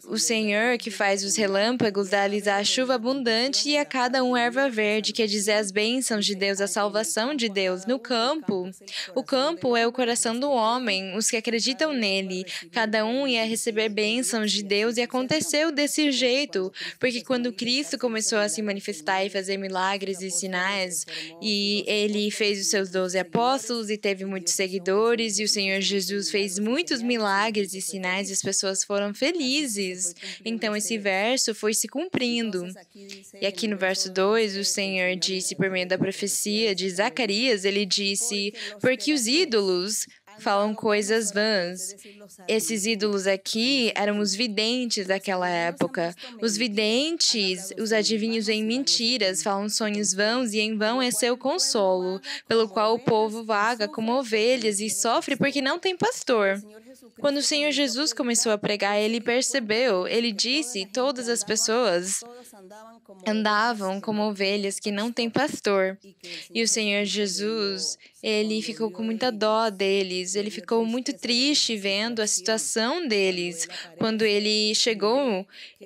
o Senhor que faz os relâmpagos dá-lhes a chuva abundante e a cada um erva verde, quer dizer, as bênçãos de Deus, a salvação de Deus no campo. O campo é o coração do homem, os que acreditam nele. Cada um ia receber bênçãos de Deus e aconteceu desse jeito, porque quando Cristo começou a se manifestar e fazer milagres e sinais, e ele fez os seus 12 apóstolos e teve muitos seguidores, e o Senhor Jesus fez muitos milagres e sinais e as pessoas foram felizes. Então esse verso foi se cumprindo. E aqui no verso 2, o Senhor disse por meio da profecia de Zacarias, ele disse: porque os ídolos falam coisas vãs. Esses ídolos aqui eram os videntes daquela época. Os videntes, os adivinhos em mentiras, falam sonhos vãos e em vão é seu consolo, pelo qual o povo vaga como ovelhas e sofre porque não tem pastor. Quando o Senhor Jesus começou a pregar, ele percebeu, ele disse, todas as pessoas andavam como ovelhas que não têm pastor. E o Senhor Jesus, ele ficou com muita dó deles, ele ficou muito triste vendo a situação deles. Quando ele chegou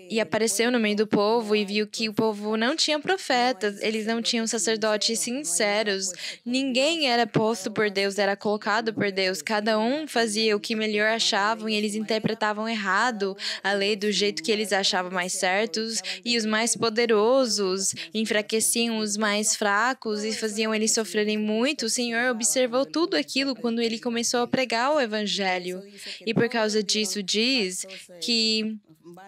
e apareceu no meio do povo e viu que o povo não tinha profetas, eles não tinham sacerdotes sinceros, ninguém era posto por Deus, era colocado por Deus, cada um fazia o que melhor achavam e eles interpretavam errado a lei do jeito que eles achavam mais certos, e os mais poderosos enfraqueciam os mais fracos e faziam eles sofrerem muito. O Senhor observou tudo aquilo quando ele começou a pregar o evangelho. E por causa disso diz que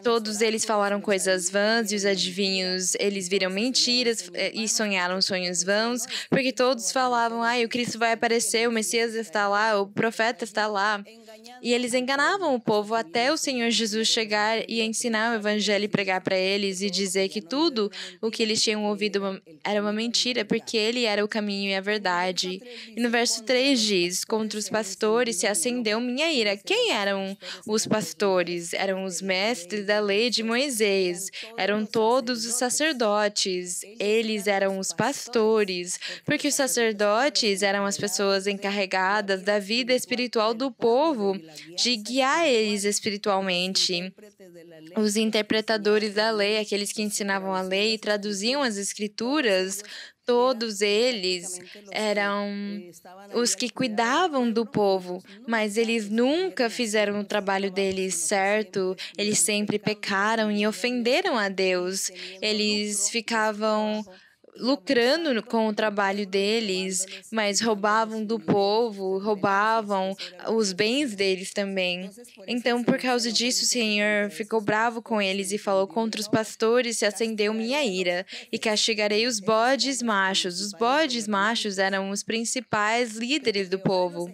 todos eles falaram coisas vãs e os adivinhos, eles viram mentiras e sonharam sonhos vãos, porque todos falavam, o Cristo vai aparecer, o Messias está lá, o profeta está lá. E eles enganavam o povo até o Senhor Jesus chegar e ensinar o evangelho e pregar para eles e dizer que tudo o que eles tinham ouvido era uma mentira, porque ele era o caminho e a verdade. E no verso 3 diz, contra os pastores se acendeu minha ira. Quem eram os pastores? Eram os mestres da lei de Moisés, eram todos os sacerdotes, eles eram os pastores, porque os sacerdotes eram as pessoas encarregadas da vida espiritual do povo, de guiar eles espiritualmente. Os interpretadores da lei, aqueles que ensinavam a lei e traduziam as escrituras, todos eles eram os que cuidavam do povo, mas eles nunca fizeram o trabalho deles certo, eles sempre pecaram e ofenderam a Deus. Eles ficavam lucrando com o trabalho deles, mas roubavam do povo, roubavam os bens deles também. Então, por causa disso, o Senhor ficou bravo com eles e falou, contra os pastores se acendeu minha ira, e castigarei os bodes machos. Os bodes machos eram os principais líderes do povo.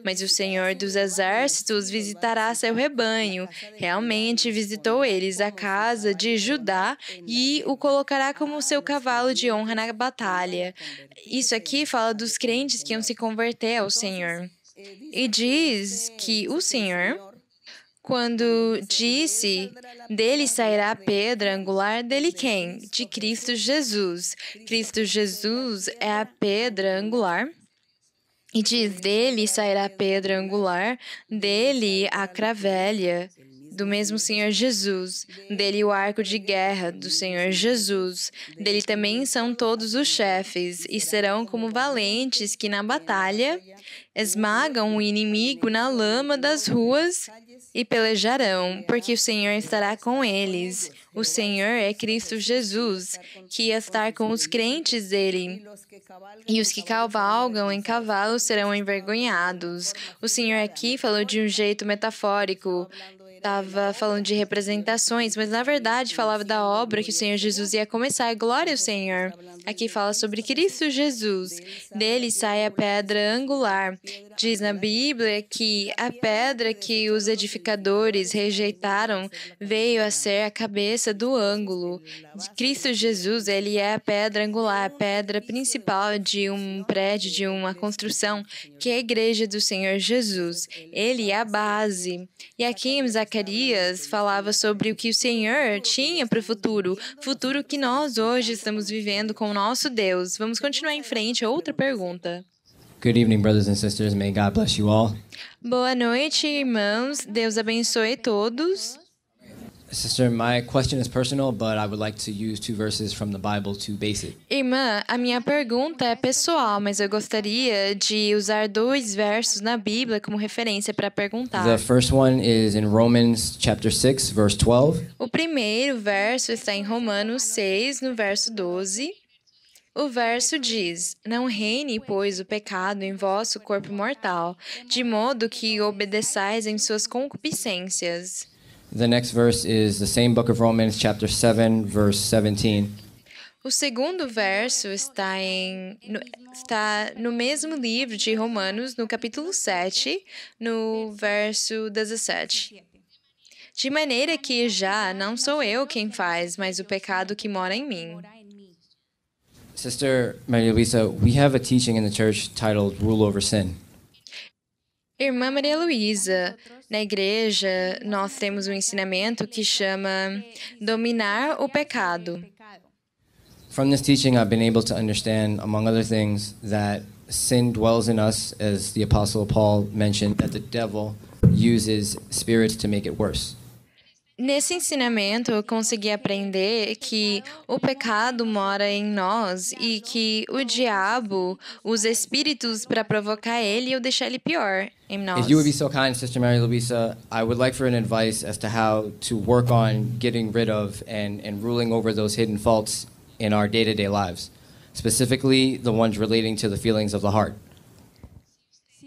Mas o Senhor dos exércitos visitará seu rebanho. Realmente visitou eles, a casa de Judá, e o colocará como seu cavalo de honra na batalha. Isso aqui fala dos crentes que iam se converter ao Senhor. E diz que o Senhor, quando disse, dele sairá a pedra angular, dele quem? De Cristo Jesus. Cristo Jesus é a pedra angular. E diz, dele sairá a pedra angular, dele a cravelha, do mesmo Senhor Jesus, dele o arco de guerra, do Senhor Jesus, dele também são todos os chefes, e serão como valentes que na batalha esmagam o inimigo na lama das ruas e pelejarão, porque o Senhor estará com eles. O Senhor é Cristo Jesus, que ia estar com os crentes dele. E os que cavalgam em cavalos serão envergonhados. O Senhor aqui falou de um jeito metafórico, estava falando de representações, mas na verdade falava da obra que o Senhor Jesus ia começar. Glória ao Senhor. Aqui fala sobre Cristo Jesus. Dele sai a pedra angular. Diz na Bíblia que a pedra que os edificadores rejeitaram veio a ser a cabeça do ângulo. Cristo Jesus, ele é a pedra angular, a pedra principal de um prédio, de uma construção, que é a igreja do Senhor Jesus. Ele é a base. E aqui em Zacarias falava sobre o que o Senhor tinha para o futuro que nós hoje estamos vivendo com o nosso Deus. Vamos continuar em frente. Outra pergunta. Good evening, brothers and sisters. May God bless you all. Boa noite, irmãos. Deus abençoe todos. Sister, my question is personal, but I would like to use 2 verses from the Bible to base it. Irmã, a minha pergunta é pessoal, mas eu gostaria de usar 2 versos na Bíblia como referência para perguntar. The first one is in Romans chapter 6, verse 12. O primeiro verso está em Romanos 6, no verso 12. O verso diz, não reine, pois, o pecado em vosso corpo mortal, de modo que obedeçais em suas concupiscências. The next verse is the same book of Romans, chapter 7, verse 17. O segundo verso está no mesmo livro de Romanos, no capítulo 7, no verso 17. De maneira que já não sou eu quem faz, mas o pecado que mora em mim. Sister Maria Luisa, we have a teaching in the church titled Rule Over Sin. Irmã Maria Luísa, na igreja nós temos um ensinamento que chama Dominar o Pecado. From this teaching, I've been able to understand, among other things, that sin dwells in us, as the Apostle Paul mentioned, that the devil uses spirits to make it worse. Nesse ensinamento, eu consegui aprender que o pecado mora em nós e que o diabo usa espíritos para provocar ele e ou deixar ele pior em nós. If you would be so kind, Sister Mary Louisa, I would like for an advice as to how to work on getting rid of and ruling over those hidden faults in our day-to-day lives, specifically the ones relating to the feelings of the heart.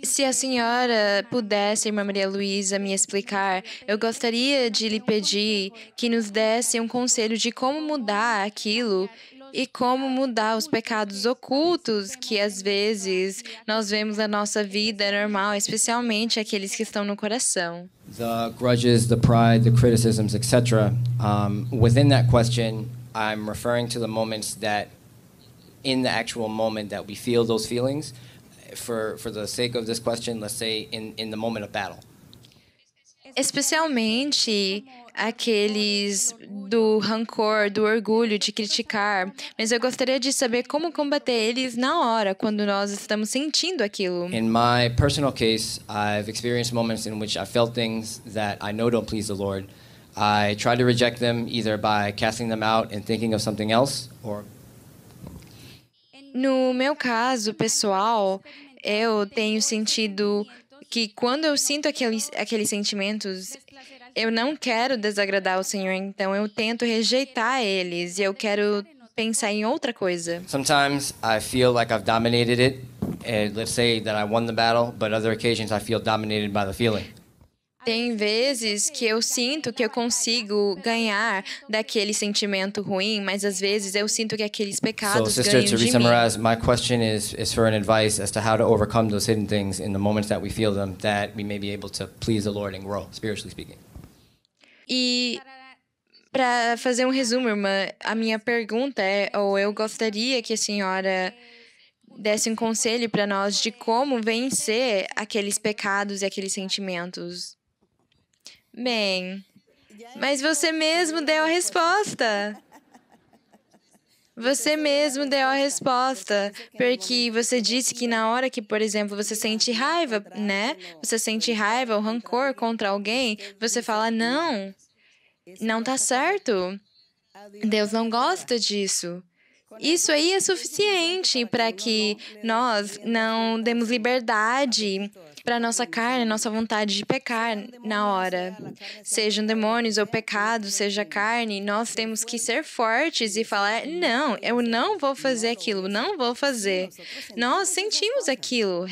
Se a senhora pudesse, Irmã Maria Luísa, me explicar, eu gostaria de lhe pedir que nos desse um conselho de como mudar aquilo e como mudar os pecados ocultos que, às vezes, nós vemos na nossa vida normal, especialmente aqueles que estão no coração. The grudges, the pride, the criticisms, etc. Within that question, I'm referring to the moments that, in the actual moment that we feel those feelings, for the sake of this question, let's say in the moment of battle. Especialmente aqueles do rancor, do orgulho, de criticar. Mas eu gostaria de saber como combater eles na hora, quando nós estamos sentindo aquilo. In my personal case, I've experienced moments in which I felt things that I know don't please the Lord. I try to reject them either by casting them out and thinking of something else, or... No meu caso pessoal, eu tenho sentido que quando eu sinto aqueles sentimentos, eu não quero desagradar o Senhor, então eu tento rejeitar eles e eu quero pensar em outra coisa. Sometimes I feel like I've dominated it, and let's say that I won the battle, but other occasions I feel dominated by the feeling. Tem vezes que eu sinto que eu consigo ganhar daquele sentimento ruim, mas às vezes eu sinto que aqueles pecados So, Sister, ganham to de mim. re-summarize, my question is for an advice as to how to overcome those hidden things in the moments that we feel them, that we may be able to please the Lord and grow, spiritually speaking. E para fazer um resumo, irmã, a minha pergunta é, ou eu gostaria que a senhora desse um conselho para nós de como vencer aqueles pecados e aqueles sentimentos. Bem, mas você mesmo deu a resposta. Você mesmo deu a resposta, porque você disse que na hora que, por exemplo, você sente raiva, né? Você sente raiva ou rancor contra alguém, você fala, não tá certo. Deus não gosta disso. Isso aí é suficiente para que nós não demos liberdade para nossa carne, nossa vontade de pecar na hora. Sejam demônios ou pecados, seja carne, nós temos que ser fortes e falar, não, eu não vou fazer aquilo, não vou fazer. Nós sentimos aquilo,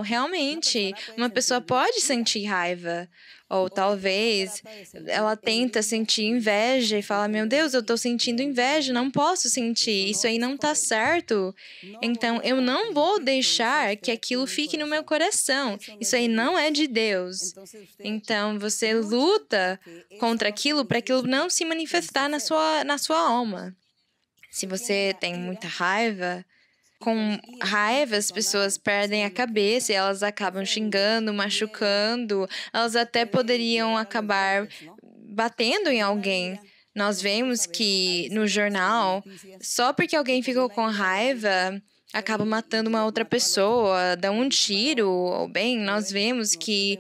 realmente. Uma pessoa pode sentir raiva. Ou talvez ela tenta sentir inveja e fala, meu Deus, eu estou sentindo inveja, não posso sentir, isso aí não está certo. Então, eu não vou deixar que aquilo fique no meu coração. Isso aí não é de Deus. Então, você luta contra aquilo para aquilo não se manifestar na sua alma. Se você tem muita raiva... Com raiva, as pessoas perdem a cabeça e elas acabam xingando, machucando. Elas até poderiam acabar batendo em alguém. Nós vemos que no jornal, só porque alguém ficou com raiva, acaba matando uma outra pessoa, dá um tiro. Ou bem, nós vemos que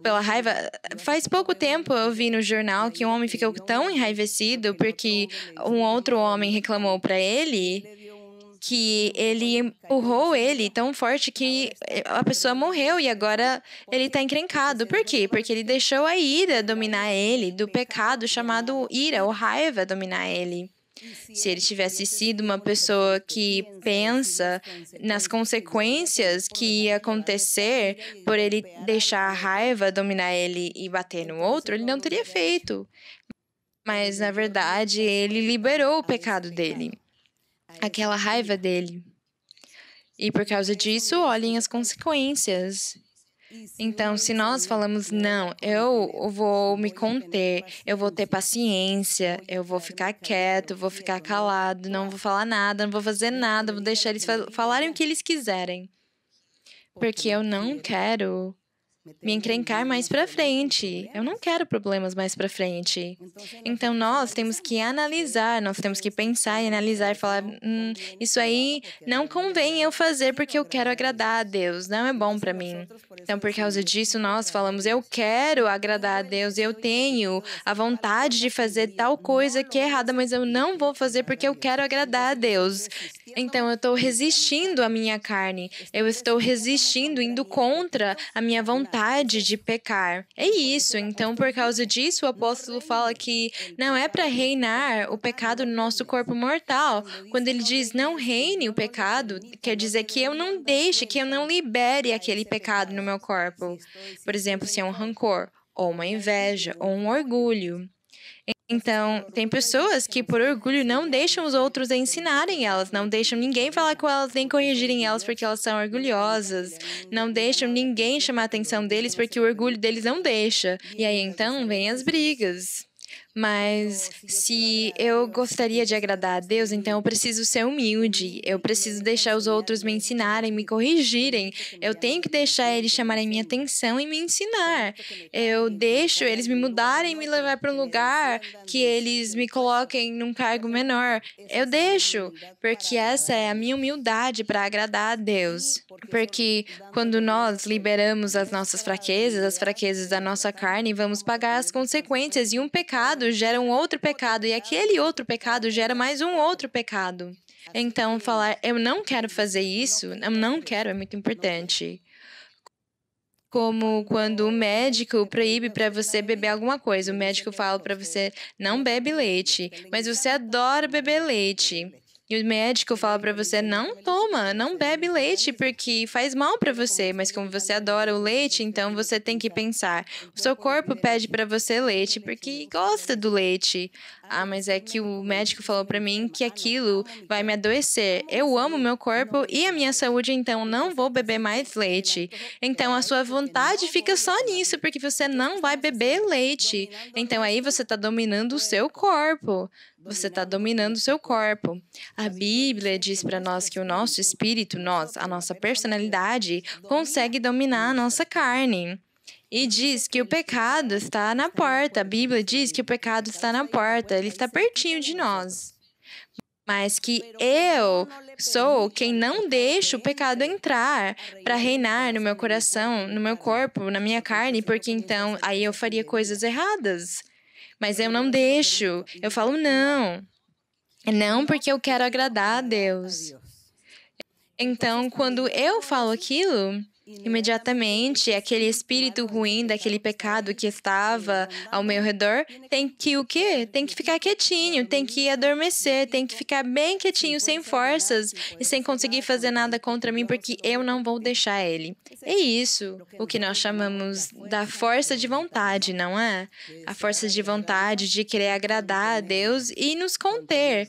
pela raiva... Faz pouco tempo eu vi no jornal que um homem ficou tão enraivecido porque um outro homem reclamou para ele... que ele empurrou ele tão forte que a pessoa morreu e agora ele está encrencado. Por quê? Porque ele deixou a ira dominar ele, do pecado chamado ira ou raiva dominar ele. Se ele tivesse sido uma pessoa que pensa nas consequências que ia acontecer por ele deixar a raiva dominar ele e bater no outro, ele não teria feito. Mas, na verdade, ele liberou o pecado dele. Aquela raiva dele. E por causa disso, olhem as consequências. Então, se nós falamos, não, eu vou me conter, eu vou ter paciência, eu vou ficar quieto, vou ficar calado, não vou falar nada, não vou fazer nada, vou deixar eles falarem o que eles quiserem. Porque eu não quero me encrencar mais para frente. Eu não quero problemas mais para frente. Então, nós temos que analisar, nós temos que pensar e analisar e falar, isso aí não convém eu fazer porque eu quero agradar a Deus, não é bom para mim. Então, por causa disso, nós falamos, eu quero agradar a Deus, eu tenho a vontade de fazer tal coisa que é errada, mas eu não vou fazer porque eu quero agradar a Deus. Então, eu estou resistindo à minha carne, eu estou resistindo, indo contra a minha vontade de pecar. É isso. Então, por causa disso, o apóstolo fala que não é para reinar o pecado no nosso corpo mortal. Quando ele diz não reine o pecado, quer dizer que eu não deixe, que eu não libere aquele pecado no meu corpo. Por exemplo, se é um rancor, ou uma inveja, ou um orgulho. Então, tem pessoas que, por orgulho, não deixam os outros ensinarem elas, não deixam ninguém falar com elas, nem corrigirem elas porque elas são orgulhosas, não deixam ninguém chamar a atenção deles porque o orgulho deles não deixa. E aí, então, vem as brigas. Mas se eu gostaria de agradar a Deus, então eu preciso ser humilde. Eu preciso deixar os outros me ensinarem, me corrigirem. Eu tenho que deixar eles chamarem minha atenção e me ensinar. Eu deixo eles me mudarem e me levar para um lugar que eles me coloquem num cargo menor. Eu deixo, porque essa é a minha humildade para agradar a Deus. Porque quando nós liberamos as nossas fraquezas, as fraquezas da nossa carne, vamos pagar as consequências. E um pecado gera um outro pecado, e aquele outro pecado gera mais um outro pecado. Então, falar, eu não quero fazer isso, eu não quero, é muito importante. Como quando o médico proíbe para você beber alguma coisa. O médico fala para você, não bebe leite, mas você adora beber leite. E o médico fala para você, não toma, não bebe leite, porque faz mal para você. Mas como você adora o leite, então você tem que pensar. O seu corpo pede para você leite, porque gosta do leite. Ah, mas é que o médico falou para mim que aquilo vai me adoecer. Eu amo meu corpo e a minha saúde, então não vou beber mais leite. Então a sua vontade fica só nisso, porque você não vai beber leite. Então aí você está dominando o seu corpo. Você está dominando o seu corpo. A Bíblia diz para nós que o nosso espírito, a nossa personalidade, consegue dominar a nossa carne. E diz que o pecado está na porta. A Bíblia diz que o pecado está na porta. Ele está pertinho de nós. Mas que eu sou quem não deixa o pecado entrar para reinar no meu coração, no meu corpo, na minha carne, porque então aí eu faria coisas erradas. Mas eu não deixo. Eu falo não. Não porque eu quero agradar a Deus. Então, quando eu falo aquilo, imediatamente aquele espírito ruim daquele pecado que estava ao meu redor tem que o quê? Tem que ficar quietinho, tem que adormecer, tem que ficar bem quietinho, sem forças e sem conseguir fazer nada contra mim, porque eu não vou deixar ele. É isso o que nós chamamos da força de vontade, não é? A força de vontade de querer agradar a Deus e nos conter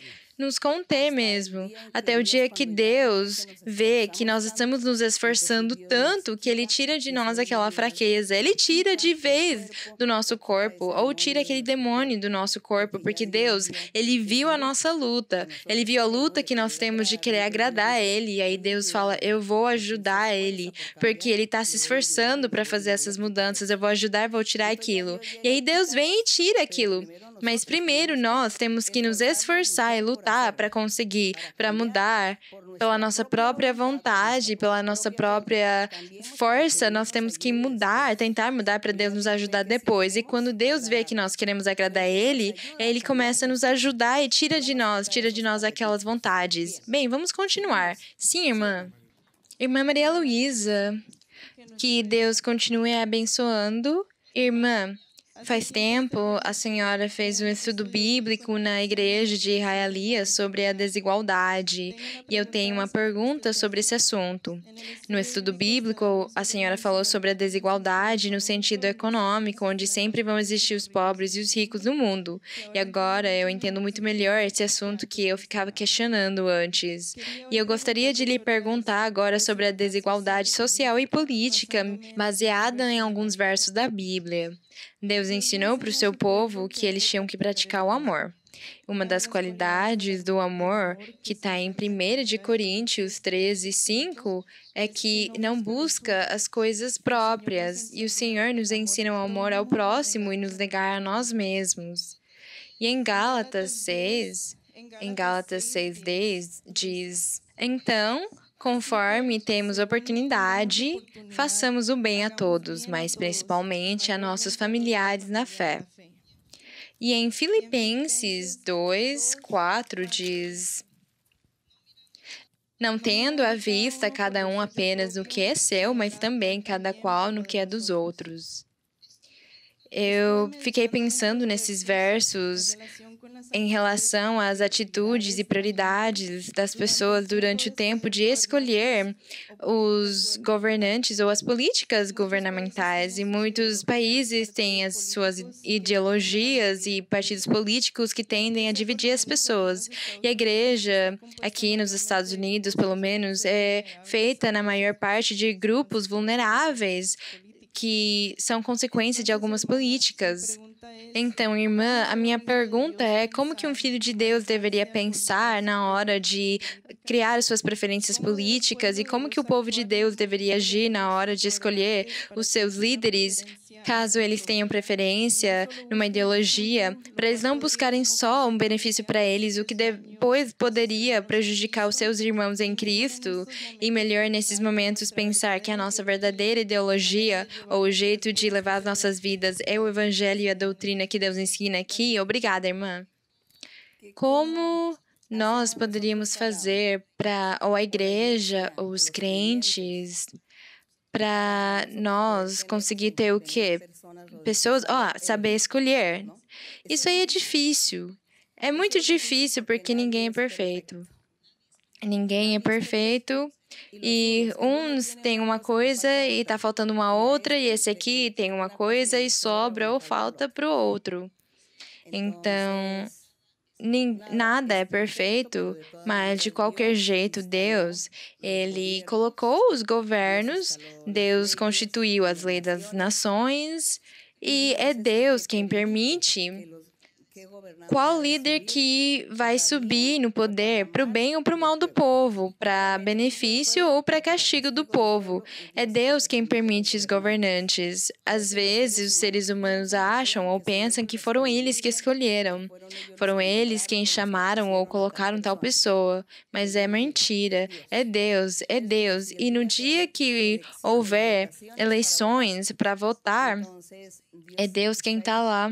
mesmo, até o dia que Deus vê que nós estamos nos esforçando tanto que Ele tira de nós aquela fraqueza, Ele tira de vez do nosso corpo, ou tira aquele demônio do nosso corpo, porque Deus, Ele viu a nossa luta, Ele viu a luta que nós temos de querer agradar a Ele, e aí Deus fala, eu vou ajudar Ele, porque Ele está se esforçando para fazer essas mudanças, eu vou ajudar, vou tirar aquilo. E aí Deus vem e tira aquilo. Mas primeiro nós temos que nos esforçar e lutar para conseguir, para mudar, pela nossa própria vontade, pela nossa própria força, nós temos que mudar, tentar mudar para Deus nos ajudar depois. E quando Deus vê que nós queremos agradar Ele, Ele começa a nos ajudar e tira de nós aquelas vontades. Bem, vamos continuar. Sim, irmã. Irmã Maria Luísa, que Deus continue abençoando. Irmã, faz tempo, a senhora fez um estudo bíblico na igreja de Hialeah sobre a desigualdade, e eu tenho uma pergunta sobre esse assunto. No estudo bíblico, a senhora falou sobre a desigualdade no sentido econômico, onde sempre vão existir os pobres e os ricos no mundo. E agora eu entendo muito melhor esse assunto que eu ficava questionando antes. E eu gostaria de lhe perguntar agora sobre a desigualdade social e política, baseada em alguns versos da Bíblia. Deus ensinou para o seu povo que eles tinham que praticar o amor. Uma das qualidades do amor que está em 1 de Coríntios 13:5 é que não busca as coisas próprias, e o Senhor nos ensina o amor ao próximo e nos negar a nós mesmos. E em Gálatas 6:10 diz: Então, conforme temos oportunidade, façamos o bem a todos, mas principalmente a nossos familiares na fé. E em Filipenses 2:4 diz: Não tendo à vista cada um apenas no que é seu, mas também cada qual no que é dos outros. Eu fiquei pensando nesses versos em relação às atitudes e prioridades das pessoas durante o tempo de escolher os governantes ou as políticas governamentais. E muitos países têm as suas ideologias e partidos políticos que tendem a dividir as pessoas. E a igreja, aqui nos Estados Unidos, pelo menos, é feita na maior parte de grupos vulneráveis que são consequência de algumas políticas. Então, irmã, a minha pergunta é como que um filho de Deus deveria pensar na hora de criar suas preferências políticas e como que o povo de Deus deveria agir na hora de escolher os seus líderes, caso eles tenham preferência numa ideologia, para eles não buscarem só um benefício para eles, o que depois poderia prejudicar os seus irmãos em Cristo, e melhor nesses momentos pensar que a nossa verdadeira ideologia ou o jeito de levar as nossas vidas é o evangelho e a doutrina que Deus ensina aqui. Obrigada, irmã. Como nós poderíamos fazer ou a igreja, ou os crentes, para nós conseguir ter o quê? Pessoas, saber escolher. Isso aí é difícil. É muito difícil porque ninguém é perfeito. Ninguém é perfeito. E uns têm uma coisa e tá faltando uma outra, e esse aqui tem uma coisa e sobra ou falta pro outro. Então, nada é perfeito, mas de qualquer jeito, Deus, Ele colocou os governos, Deus constituiu as leis das nações, e é Deus quem permite qual líder que vai subir no poder para o bem ou para o mal do povo, para benefício ou para castigo do povo. É Deus quem permite os governantes. Às vezes, os seres humanos acham ou pensam que foram eles que escolheram. Foram eles quem chamaram ou colocaram tal pessoa. Mas é mentira. É Deus, é Deus. E no dia que houver eleições para votar, é Deus quem está lá.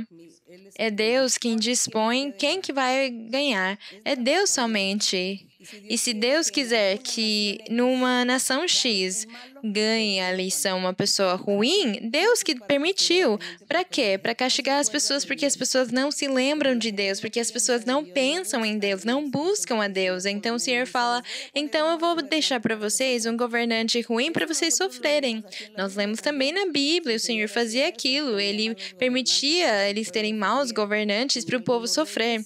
É Deus quem dispõe quem que vai ganhar. É Deus somente. E se Deus quiser que numa nação X ganhe a eleição uma pessoa ruim, Deus que permitiu. Para quê? Para castigar as pessoas, porque as pessoas não se lembram de Deus, porque as pessoas não pensam em Deus, não buscam a Deus. Então o Senhor fala, então eu vou deixar para vocês um governante ruim para vocês sofrerem. Nós lemos também na Bíblia, o Senhor fazia aquilo, Ele permitia eles terem maus governantes para o povo sofrer.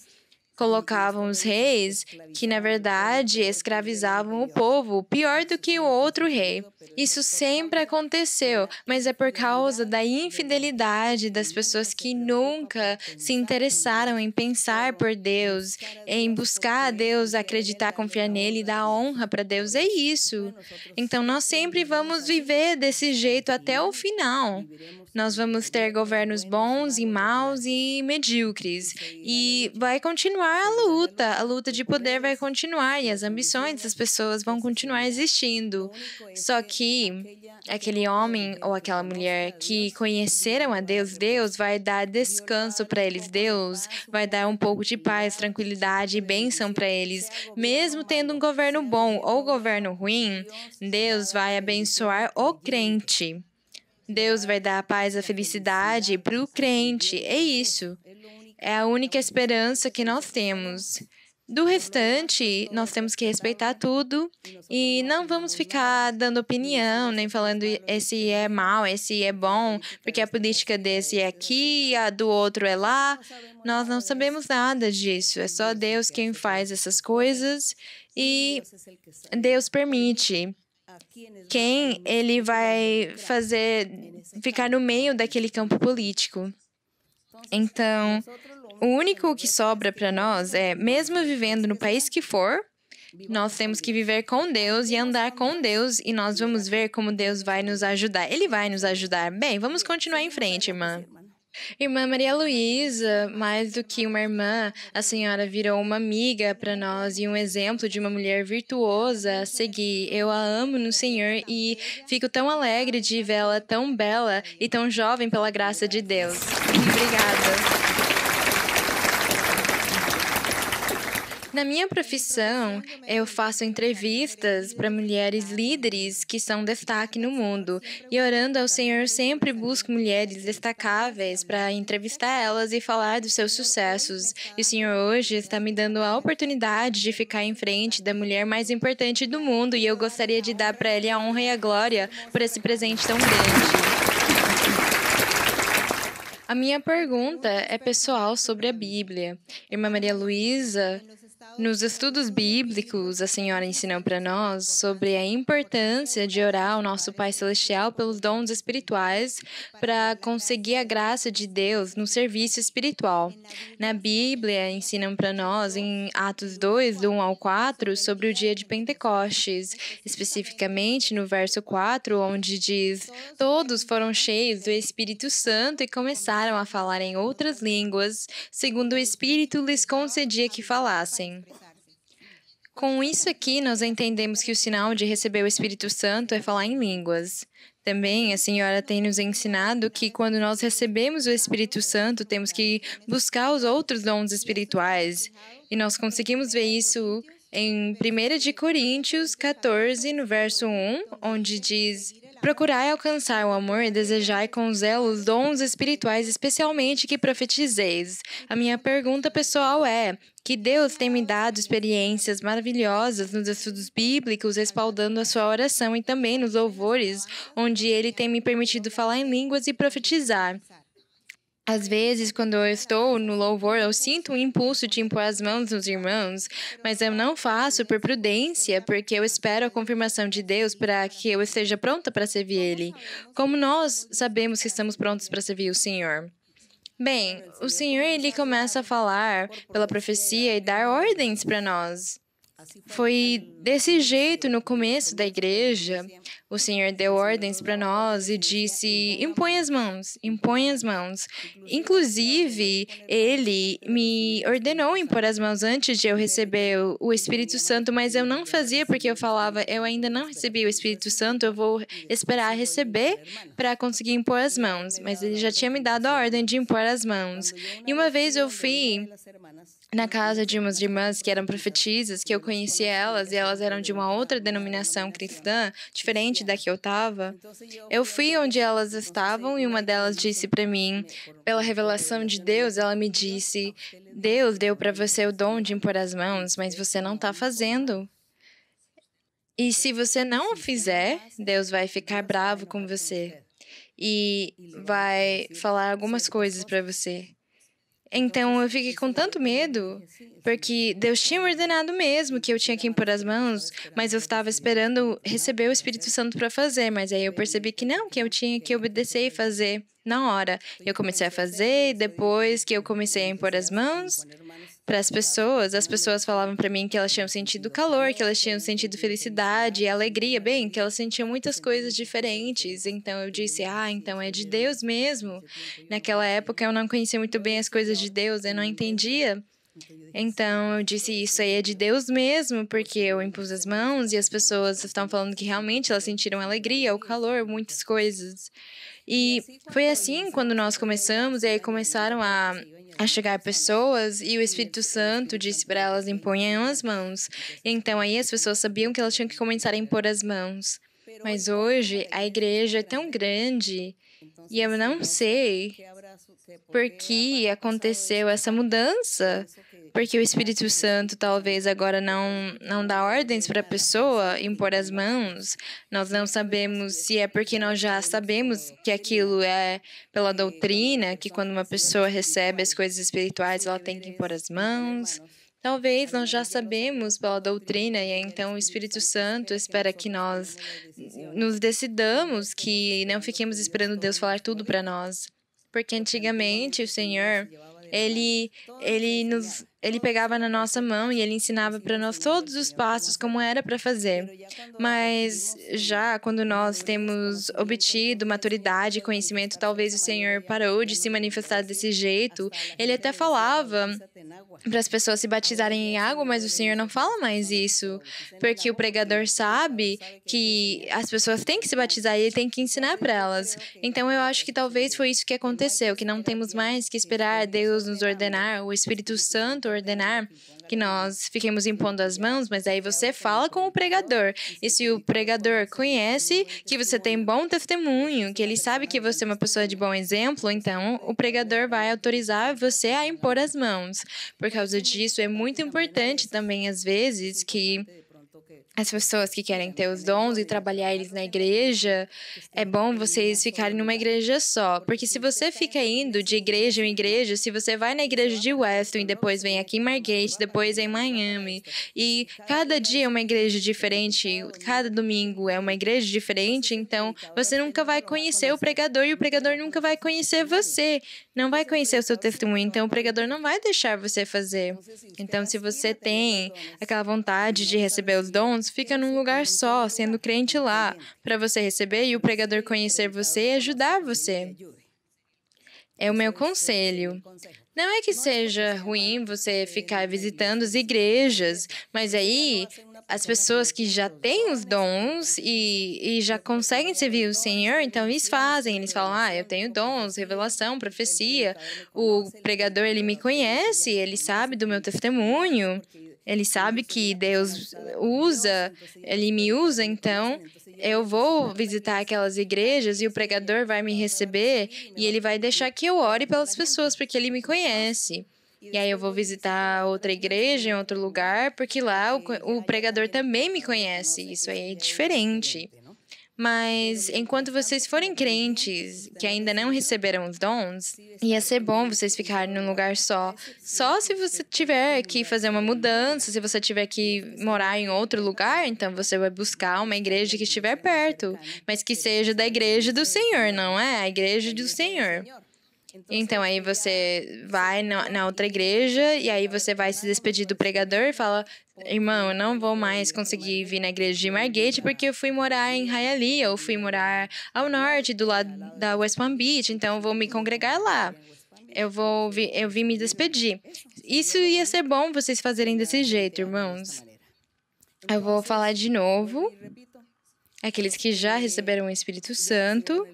Colocavam os reis que, na verdade, escravizavam o povo, pior do que o outro rei. Isso sempre aconteceu, mas é por causa da infidelidade das pessoas que nunca se interessaram em pensar por Deus, em buscar a Deus, acreditar, confiar nele e dar honra para Deus. É isso. Então, nós sempre vamos viver desse jeito até o final. Nós vamos ter governos bons e maus e medíocres. E vai continuar a luta de poder vai continuar e as ambições das pessoas vão continuar existindo. Só que aquele homem ou aquela mulher que conheceram a Deus, Deus vai dar descanso para eles. Deus vai dar um pouco de paz, tranquilidade e bênção para eles. Mesmo tendo um governo bom ou governo ruim, Deus vai abençoar o crente. Deus vai dar a paz e a felicidade para o crente. É isso. É a única esperança que nós temos. Do restante, nós temos que respeitar tudo e não vamos ficar dando opinião, nem falando esse é mal, esse é bom, porque a política desse é aqui, a do outro é lá. Nós não sabemos nada disso. É só Deus quem faz essas coisas e Deus permite. Quem ele vai fazer ficar no meio daquele campo político. Então, o único que sobra para nós é, mesmo vivendo no país que for, nós temos que viver com Deus e andar com Deus e nós vamos ver como Deus vai nos ajudar. Ele vai nos ajudar. Bem, vamos continuar em frente, irmã. Irmã Maria Luísa, mais do que uma irmã, a senhora virou uma amiga para nós e um exemplo de uma mulher virtuosa a seguir. Eu a amo no Senhor e fico tão alegre de vê-la tão bela e tão jovem pela graça de Deus. Obrigada. Na minha profissão, eu faço entrevistas para mulheres líderes que são destaque no mundo. E orando ao Senhor, sempre busco mulheres destacáveis para entrevistar elas e falar dos seus sucessos. E o Senhor hoje está me dando a oportunidade de ficar em frente da mulher mais importante do mundo. E eu gostaria de dar para Ele a honra e a glória por esse presente tão grande. A minha pergunta é pessoal sobre a Bíblia. Irmã Maria Luísa, nos estudos bíblicos, a senhora ensinou para nós sobre a importância de orar ao nosso Pai Celestial pelos dons espirituais para conseguir a graça de Deus no serviço espiritual. Na Bíblia, ensinam para nós, em Atos 2, do 1 ao 4, sobre o dia de Pentecostes, especificamente no verso 4, onde diz: todos foram cheios do Espírito Santo e começaram a falar em outras línguas, segundo o Espírito lhes concedia que falassem. Com isso aqui, nós entendemos que o sinal de receber o Espírito Santo é falar em línguas. Também a senhora tem nos ensinado que quando nós recebemos o Espírito Santo, temos que buscar os outros dons espirituais. E nós conseguimos ver isso em 1 Coríntios 14, no verso 1, onde diz: procurai alcançar o amor e desejai com zelo os dons espirituais, especialmente que profetizeis. A minha pergunta pessoal é: que Deus tem me dado experiências maravilhosas nos estudos bíblicos, respaldando a sua oração e também nos louvores, onde Ele tem me permitido falar em línguas e profetizar. Às vezes, quando eu estou no louvor, eu sinto um impulso de impor as mãos nos irmãos, mas eu não faço por prudência, porque eu espero a confirmação de Deus para que eu esteja pronta para servir Ele. Como nós sabemos que estamos prontos para servir o Senhor? Bem, o Senhor, Ele começa a falar pela profecia e dar ordens para nós. Foi desse jeito no começo da igreja. O Senhor deu ordens para nós e disse: impõe as mãos, impõe as mãos. Inclusive, Ele me ordenou impor as mãos antes de eu receber o Espírito Santo, mas eu não fazia porque eu falava: eu ainda não recebi o Espírito Santo, eu vou esperar receber para conseguir impor as mãos. Mas Ele já tinha me dado a ordem de impor as mãos. E uma vez eu fui na casa de umas irmãs que eram profetisas, que eu conhecia elas, e elas eram de uma outra denominação cristã, diferente da que eu estava. Eu fui onde elas estavam e uma delas disse para mim, pela revelação de Deus, ela me disse: Deus deu para você o dom de impor as mãos, mas você não está fazendo. E se você não o fizer, Deus vai ficar bravo com você e vai falar algumas coisas para você. Então, eu fiquei com tanto medo, porque Deus tinha ordenado mesmo que eu tinha que impor as mãos, mas eu estava esperando receber o Espírito Santo para fazer, mas aí eu percebi que não, que eu tinha que obedecer e fazer na hora. Eu comecei a fazer, e depois que eu comecei a impor as mãos para as pessoas falavam para mim que elas tinham sentido calor, que elas tinham sentido felicidade e alegria, bem, que elas sentiam muitas coisas diferentes. Então eu disse: então é de Deus mesmo. Naquela época eu não conhecia muito bem as coisas de Deus, eu não entendia. Então eu disse: isso aí é de Deus mesmo, porque eu impus as mãos e as pessoas estão falando que realmente elas sentiram alegria, o calor, muitas coisas. E foi assim quando nós começamos, e aí começaram a chegar pessoas, e o Espírito Santo disse para elas: imponham as mãos. Então aí as pessoas sabiam que elas tinham que começar a impor as mãos. Mas hoje a igreja é tão grande, e eu não sei por que aconteceu essa mudança. Porque o Espírito Santo talvez agora não dá ordens para a pessoa impor as mãos. Nós não sabemos se é porque nós já sabemos que aquilo é pela doutrina, que quando uma pessoa recebe as coisas espirituais, ela tem que impor as mãos. Talvez nós já sabemos pela doutrina, e então o Espírito Santo espera que nós nos decidamos, que não fiquemos esperando Deus falar tudo para nós. Porque antigamente o Senhor, ele pegava na nossa mão e ele ensinava para nós todos os passos como era para fazer. Mas já quando nós temos obtido maturidade e conhecimento, talvez o Senhor parou de se manifestar desse jeito. Ele até falava para as pessoas se batizarem em água, mas o Senhor não fala mais isso, porque o pregador sabe que as pessoas têm que se batizar e ele tem que ensinar para elas. Então eu acho que talvez foi isso que aconteceu, que não temos mais que esperar Deus nos ordenar, o Espírito Santo ordenar que nós fiquemos impondo as mãos, mas aí você fala com o pregador. E se o pregador conhece que você tem bom testemunho, que ele sabe que você é uma pessoa de bom exemplo, então o pregador vai autorizar você a impor as mãos. Por causa disso, é muito importante também, às vezes, que as pessoas que querem ter os dons e trabalhar eles na igreja, é bom vocês ficarem numa igreja só. Porque se você fica indo de igreja em igreja, se você vai na igreja de Weston e depois vem aqui em Margate, depois em Miami, e cada dia é uma igreja diferente, cada domingo é uma igreja diferente, então você nunca vai conhecer o pregador e o pregador nunca vai conhecer você, não vai conhecer o seu testemunho, então o pregador não vai deixar você fazer. Então, se você tem aquela vontade de receber os dons, fica num lugar só, sendo crente lá, para você receber e o pregador conhecer você e ajudar você. É o meu conselho. Não é que seja ruim você ficar visitando as igrejas, mas aí as pessoas que já têm os dons e já conseguem servir o Senhor, então eles falam, eu tenho dons, revelação, profecia, o pregador, ele me conhece, ele sabe do meu testemunho, ele sabe que Deus ele me usa, então eu vou visitar aquelas igrejas e o pregador vai me receber e ele vai deixar que eu ore pelas pessoas, porque ele me conhece. E aí eu vou visitar outra igreja em outro lugar, porque lá o pregador também me conhece. Isso aí é diferente. Mas enquanto vocês forem crentes que ainda não receberam os dons, ia ser bom vocês ficarem num lugar só. Só se você tiver que fazer uma mudança, se você tiver que morar em outro lugar, então você vai buscar uma igreja que estiver perto, mas que seja da igreja do Senhor, não é? A igreja do Senhor. Então, aí você vai na outra igreja e aí você vai se despedir do pregador e fala, irmão, eu não vou mais conseguir vir na igreja de Margate porque eu fui morar em Hialeah, ou fui morar ao norte, do lado da West Palm Beach, então eu vou me congregar lá. Eu vim me despedir. Isso ia ser bom vocês fazerem desse jeito, irmãos. Eu vou falar de novo. Aqueles que já receberam o Espírito Santo.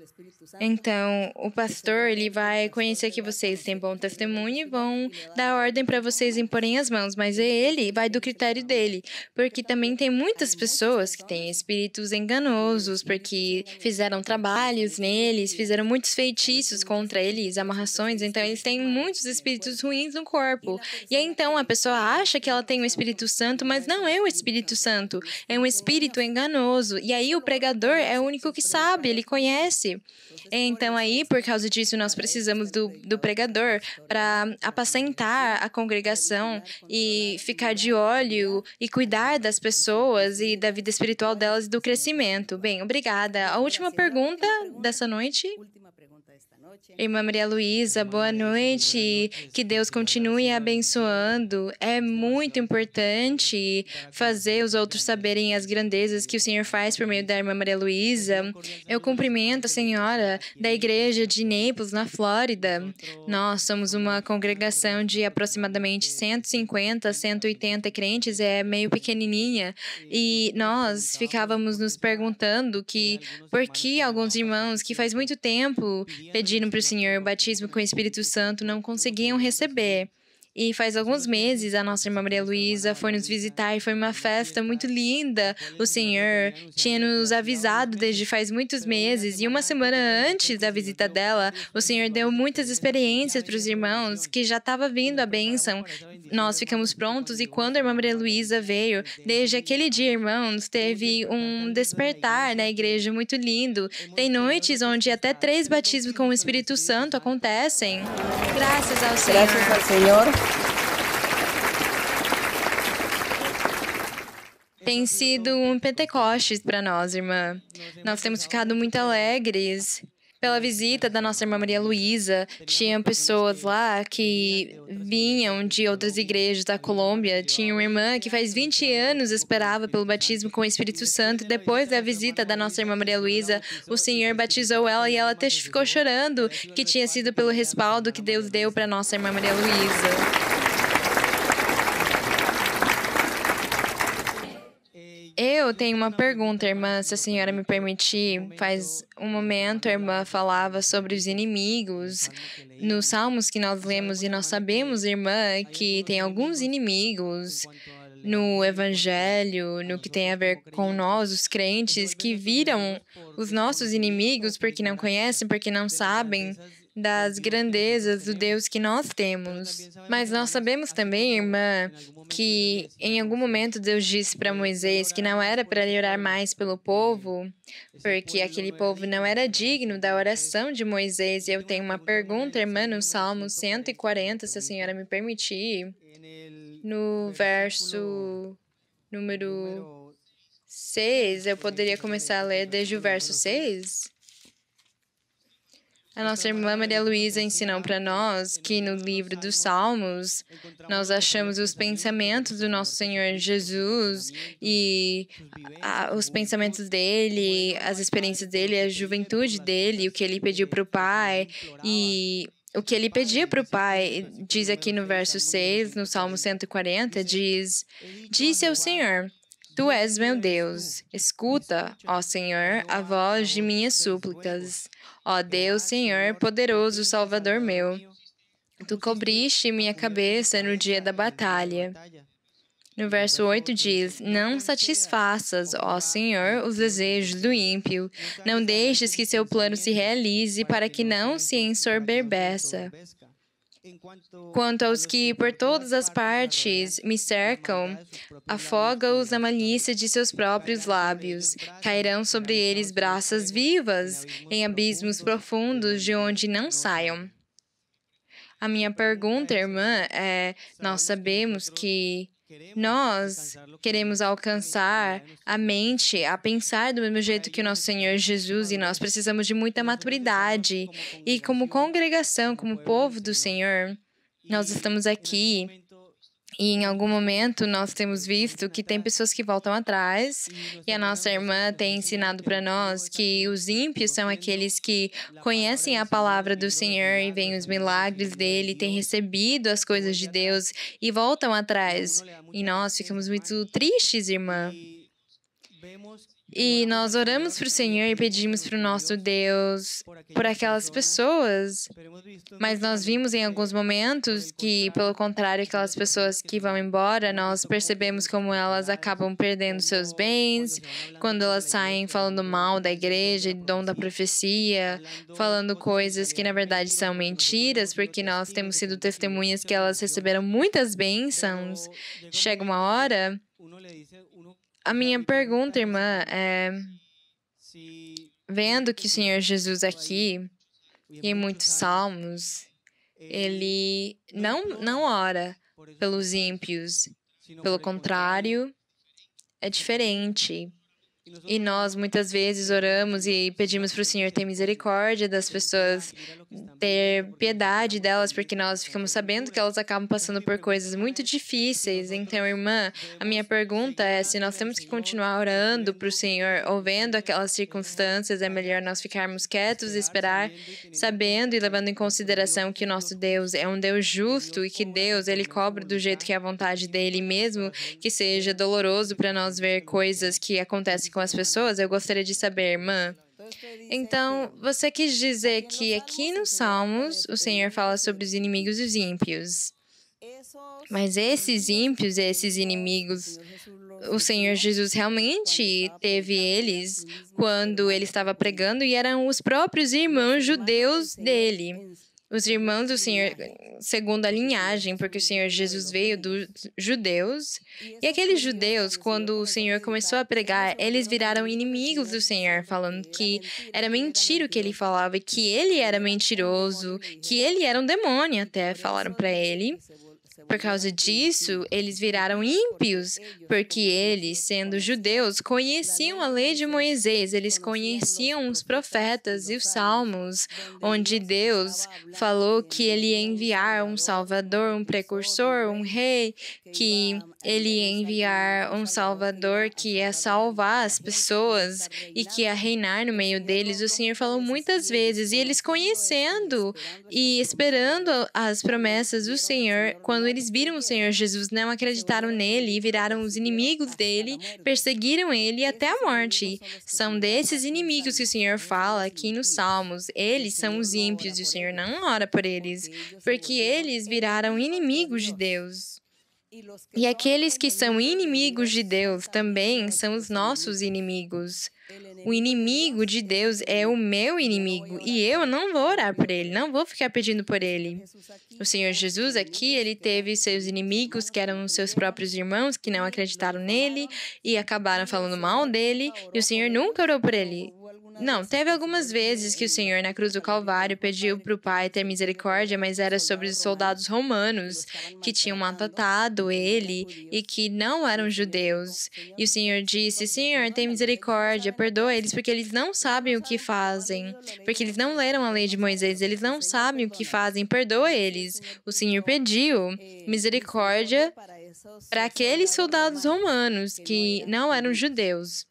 Então, o pastor, ele vai conhecer que vocês têm bom testemunho e vão dar ordem para vocês imporem as mãos, mas ele vai do critério dele, porque também tem muitas pessoas que têm espíritos enganosos, porque fizeram trabalhos neles, fizeram muitos feitiços contra eles, amarrações, então eles têm muitos espíritos ruins no corpo. E aí, então, a pessoa acha que ela tem o Espírito Santo, mas não é o Espírito Santo, é um espírito enganoso. E aí, o pregador é o único que sabe, ele conhece. Então, aí, por causa disso, nós precisamos do pregador para apacentar a congregação e ficar de olho e cuidar das pessoas e da vida espiritual delas e do crescimento. Bem, obrigada. A última pergunta dessa noite. Irmã Maria Luísa, boa noite. Que Deus continue abençoando. É muito importante fazer os outros saberem as grandezas que o Senhor faz por meio da Irmã Maria Luísa. Eu cumprimento a senhora da igreja de Naples, na Flórida. Nós somos uma congregação de aproximadamente 150, 180 crentes, é meio pequenininha. E nós ficávamos nos perguntando por que alguns irmãos que faz muito tempo pediram para o Senhor o batismo com o Espírito Santo não conseguiam receber. E faz alguns meses, a nossa irmã Maria Luísa foi nos visitar e foi uma festa muito linda. O Senhor tinha nos avisado desde faz muitos meses. E uma semana antes da visita dela, o Senhor deu muitas experiências para os irmãos que já estava vindo a bênção. Nós ficamos prontos e quando a irmã Maria Luísa veio, desde aquele dia, irmãos, teve um despertar na igreja muito lindo. Tem noites onde até 3 batismos com o Espírito Santo acontecem. Graças ao Senhor. Graças ao Senhor. Tem sido um Pentecostes para nós, irmã. Nós temos ficado muito alegres pela visita da nossa irmã Maria Luísa. Tinham pessoas lá que vinham de outras igrejas da Colômbia. Tinha uma irmã que faz 20 anos esperava pelo batismo com o Espírito Santo. Depois da visita da nossa irmã Maria Luísa, o Senhor batizou ela e ela testificou chorando que tinha sido pelo respaldo que Deus deu para nossa irmã Maria Luísa. Eu tenho uma pergunta, irmã, se a senhora me permitir. Faz um momento a irmã falava sobre os inimigos. Nos salmos que nós lemos, e nós sabemos, irmã, que tem alguns inimigos no Evangelho, no que tem a ver com nós, os crentes, que viram os nossos inimigos porque não conhecem, porque não sabem das grandezas do Deus que nós temos. Mas nós sabemos também, irmã, que em algum momento Deus disse para Moisés que não era para ele orar mais pelo povo, porque aquele povo não era digno da oração de Moisés. E eu tenho uma pergunta, irmã, no Salmo 140, se a senhora me permitir. No verso número 6, eu poderia começar a ler desde o verso 6? A nossa irmã Maria Luísa ensinou para nós que no livro dos Salmos nós achamos os pensamentos do nosso Senhor Jesus e os pensamentos dele, as experiências dele, a juventude dele, o que ele pediu para o Pai e o que ele pedia para o Pai. Diz aqui no verso 6, no Salmo 140, diz: Disse ao Senhor: Tu és meu Deus, escuta, ó Senhor, a voz de minhas súplicas. Ó Deus, Senhor, poderoso Salvador meu, Tu cobriste minha cabeça no dia da batalha. No verso 8 diz: Não satisfaças, ó Senhor, os desejos do ímpio. Não deixes que seu plano se realize, para que não se ensoberbeça. Quanto aos que por todas as partes me cercam, afoga-os na malícia de seus próprios lábios. Cairão sobre eles braças vivas, em abismos profundos de onde não saiam. A minha pergunta, irmã, é: nós sabemos que nós queremos alcançar a mente a pensar do mesmo jeito que o nosso Senhor Jesus, e nós precisamos de muita maturidade. E como congregação, como povo do Senhor, nós estamos aqui e em algum momento nós temos visto que tem pessoas que voltam atrás, e a nossa irmã tem ensinado para nós que os ímpios são aqueles que conhecem a palavra do Senhor e veem os milagres dele, têm recebido as coisas de Deus e voltam atrás. E nós ficamos muito tristes, irmã. E nós oramos para o Senhor e pedimos para o nosso Deus por aquelas pessoas, mas nós vimos em alguns momentos que, pelo contrário, aquelas pessoas que vão embora, nós percebemos como elas acabam perdendo seus bens, quando elas saem falando mal da igreja, do dom da profecia, falando coisas que na verdade são mentiras, porque nós temos sido testemunhas que elas receberam muitas bênçãos. Chega uma hora. A minha pergunta, irmã, é: vendo que o Senhor Jesus aqui, e em muitos salmos, ele não ora pelos ímpios. Pelo contrário, é diferente. E nós, muitas vezes, oramos e pedimos para o Senhor ter misericórdia das pessoas, ter piedade delas, porque nós ficamos sabendo que elas acabam passando por coisas muito difíceis. Então, irmã, a minha pergunta é: se nós temos que continuar orando para o Senhor, ou vendo aquelas circunstâncias, é melhor nós ficarmos quietos e esperar, sabendo e levando em consideração que o nosso Deus é um Deus justo e que Deus, ele cobra do jeito que é a vontade dele, mesmo que seja doloroso para nós ver coisas que acontecem com as pessoas? Eu gostaria de saber, irmã. Então, você quis dizer que aqui nos Salmos o Senhor fala sobre os inimigos e os ímpios. Mas esses ímpios, esses inimigos, o Senhor Jesus realmente teve eles quando ele estava pregando, e eram os próprios irmãos judeus dele. Os irmãos do Senhor, segundo a linhagem, porque o Senhor Jesus veio dos judeus. E aqueles judeus, quando o Senhor começou a pregar, eles viraram inimigos do Senhor, falando que era mentira o que ele falava, que ele era mentiroso, que ele era um demônio, até falaram para ele. Por causa disso, eles viraram ímpios, porque eles, sendo judeus, conheciam a lei de Moisés, eles conheciam os profetas e os salmos, onde Deus falou que ele ia enviar um salvador, um precursor, um rei, que ele ia enviar um salvador que ia salvar as pessoas e que ia reinar no meio deles. O Senhor falou muitas vezes, e eles conhecendo e esperando as promessas do Senhor, quando eles viram o Senhor Jesus, não acreditaram nele e viraram os inimigos dele, perseguiram ele até a morte. São desses inimigos que o Senhor fala aqui nos Salmos. Eles são os ímpios e o Senhor não ora por eles, porque eles viraram inimigos de Deus. E aqueles que são inimigos de Deus também são os nossos inimigos. O inimigo de Deus é o meu inimigo e eu não vou orar por ele, não vou ficar pedindo por ele. O Senhor Jesus aqui, ele teve seus inimigos, que eram os seus próprios irmãos, que não acreditaram nele e acabaram falando mal dele, e o Senhor nunca orou por ele. Não, teve algumas vezes que o Senhor, na cruz do Calvário, pediu para o Pai ter misericórdia, mas era sobre os soldados romanos que tinham maltratado ele e que não eram judeus. E o Senhor disse, Senhor, tem misericórdia, perdoa eles, porque eles não sabem o que fazem, porque eles não leram a lei de Moisés, eles não sabem o que fazem, perdoa eles. O Senhor pediu misericórdia para aqueles soldados romanos que não eram judeus.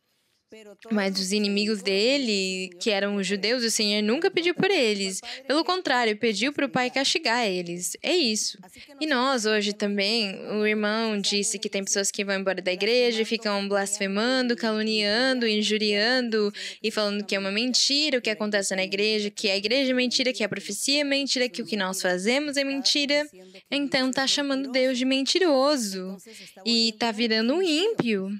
Mas os inimigos dele, que eram os judeus, o Senhor nunca pediu por eles. Pelo contrário, pediu para o Pai castigar eles. É isso. E nós, hoje também, o irmão disse que tem pessoas que vão embora da igreja e ficam blasfemando, caluniando, injuriando e falando que é uma mentira o que acontece na igreja, que a igreja é mentira, que a profecia é mentira, que o que nós fazemos é mentira. Então, tá chamando Deus de mentiroso e tá virando um ímpio.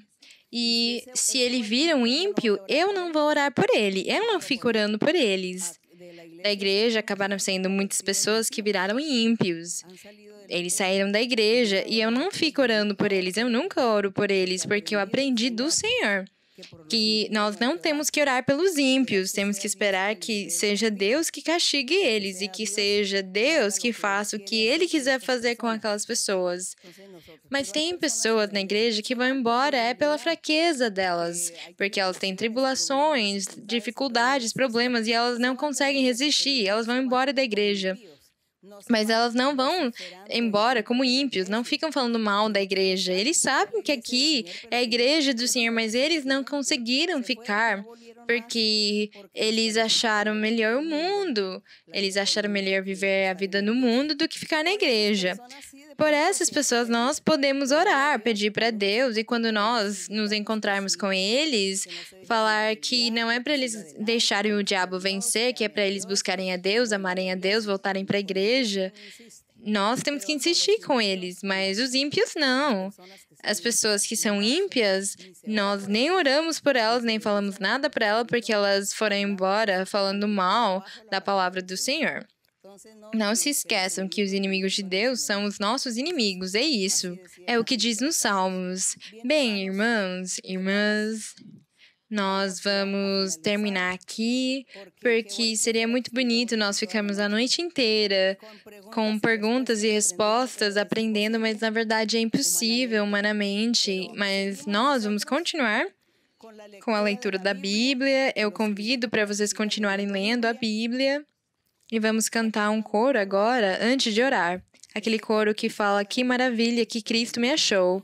E se ele vira um ímpio, eu não vou orar por ele. Eu não fico orando por eles. Da igreja acabaram sendo muitas pessoas que viraram ímpios. Eles saíram da igreja e eu não fico orando por eles. Eu nunca oro por eles, porque eu aprendi do Senhor que nós não temos que orar pelos ímpios, temos que esperar que seja Deus que castigue eles e que seja Deus que faça o que Ele quiser fazer com aquelas pessoas. Mas tem pessoas na igreja que vão embora pela fraqueza delas, porque elas têm tribulações, dificuldades, problemas e elas não conseguem resistir, elas vão embora da igreja. Mas elas não vão embora como ímpios, não ficam falando mal da igreja. Eles sabem que aqui é a igreja do Senhor, mas eles não conseguiram ficar porque eles acharam melhor o mundo. Eles acharam melhor viver a vida no mundo do que ficar na igreja. Por essas pessoas, nós podemos orar, pedir para Deus, e quando nós nos encontrarmos com eles, falar que não é para eles deixarem o diabo vencer, que é para eles buscarem a Deus, amarem a Deus, voltarem para a igreja. Nós temos que insistir com eles, mas os ímpios não. As pessoas que são ímpias, nós nem oramos por elas, nem falamos nada para elas, porque elas foram embora falando mal da palavra do Senhor. Não se esqueçam que os inimigos de Deus são os nossos inimigos, é isso. É o que diz nos Salmos. Bem, irmãos, irmãs, nós vamos terminar aqui, porque seria muito bonito nós ficarmos a noite inteira com perguntas e respostas, aprendendo, mas na verdade é impossível humanamente. Mas nós vamos continuar com a leitura da Bíblia. Eu convido para vocês continuarem lendo a Bíblia. E vamos cantar um coro agora, antes de orar. Aquele coro que fala, que maravilha que Cristo me achou.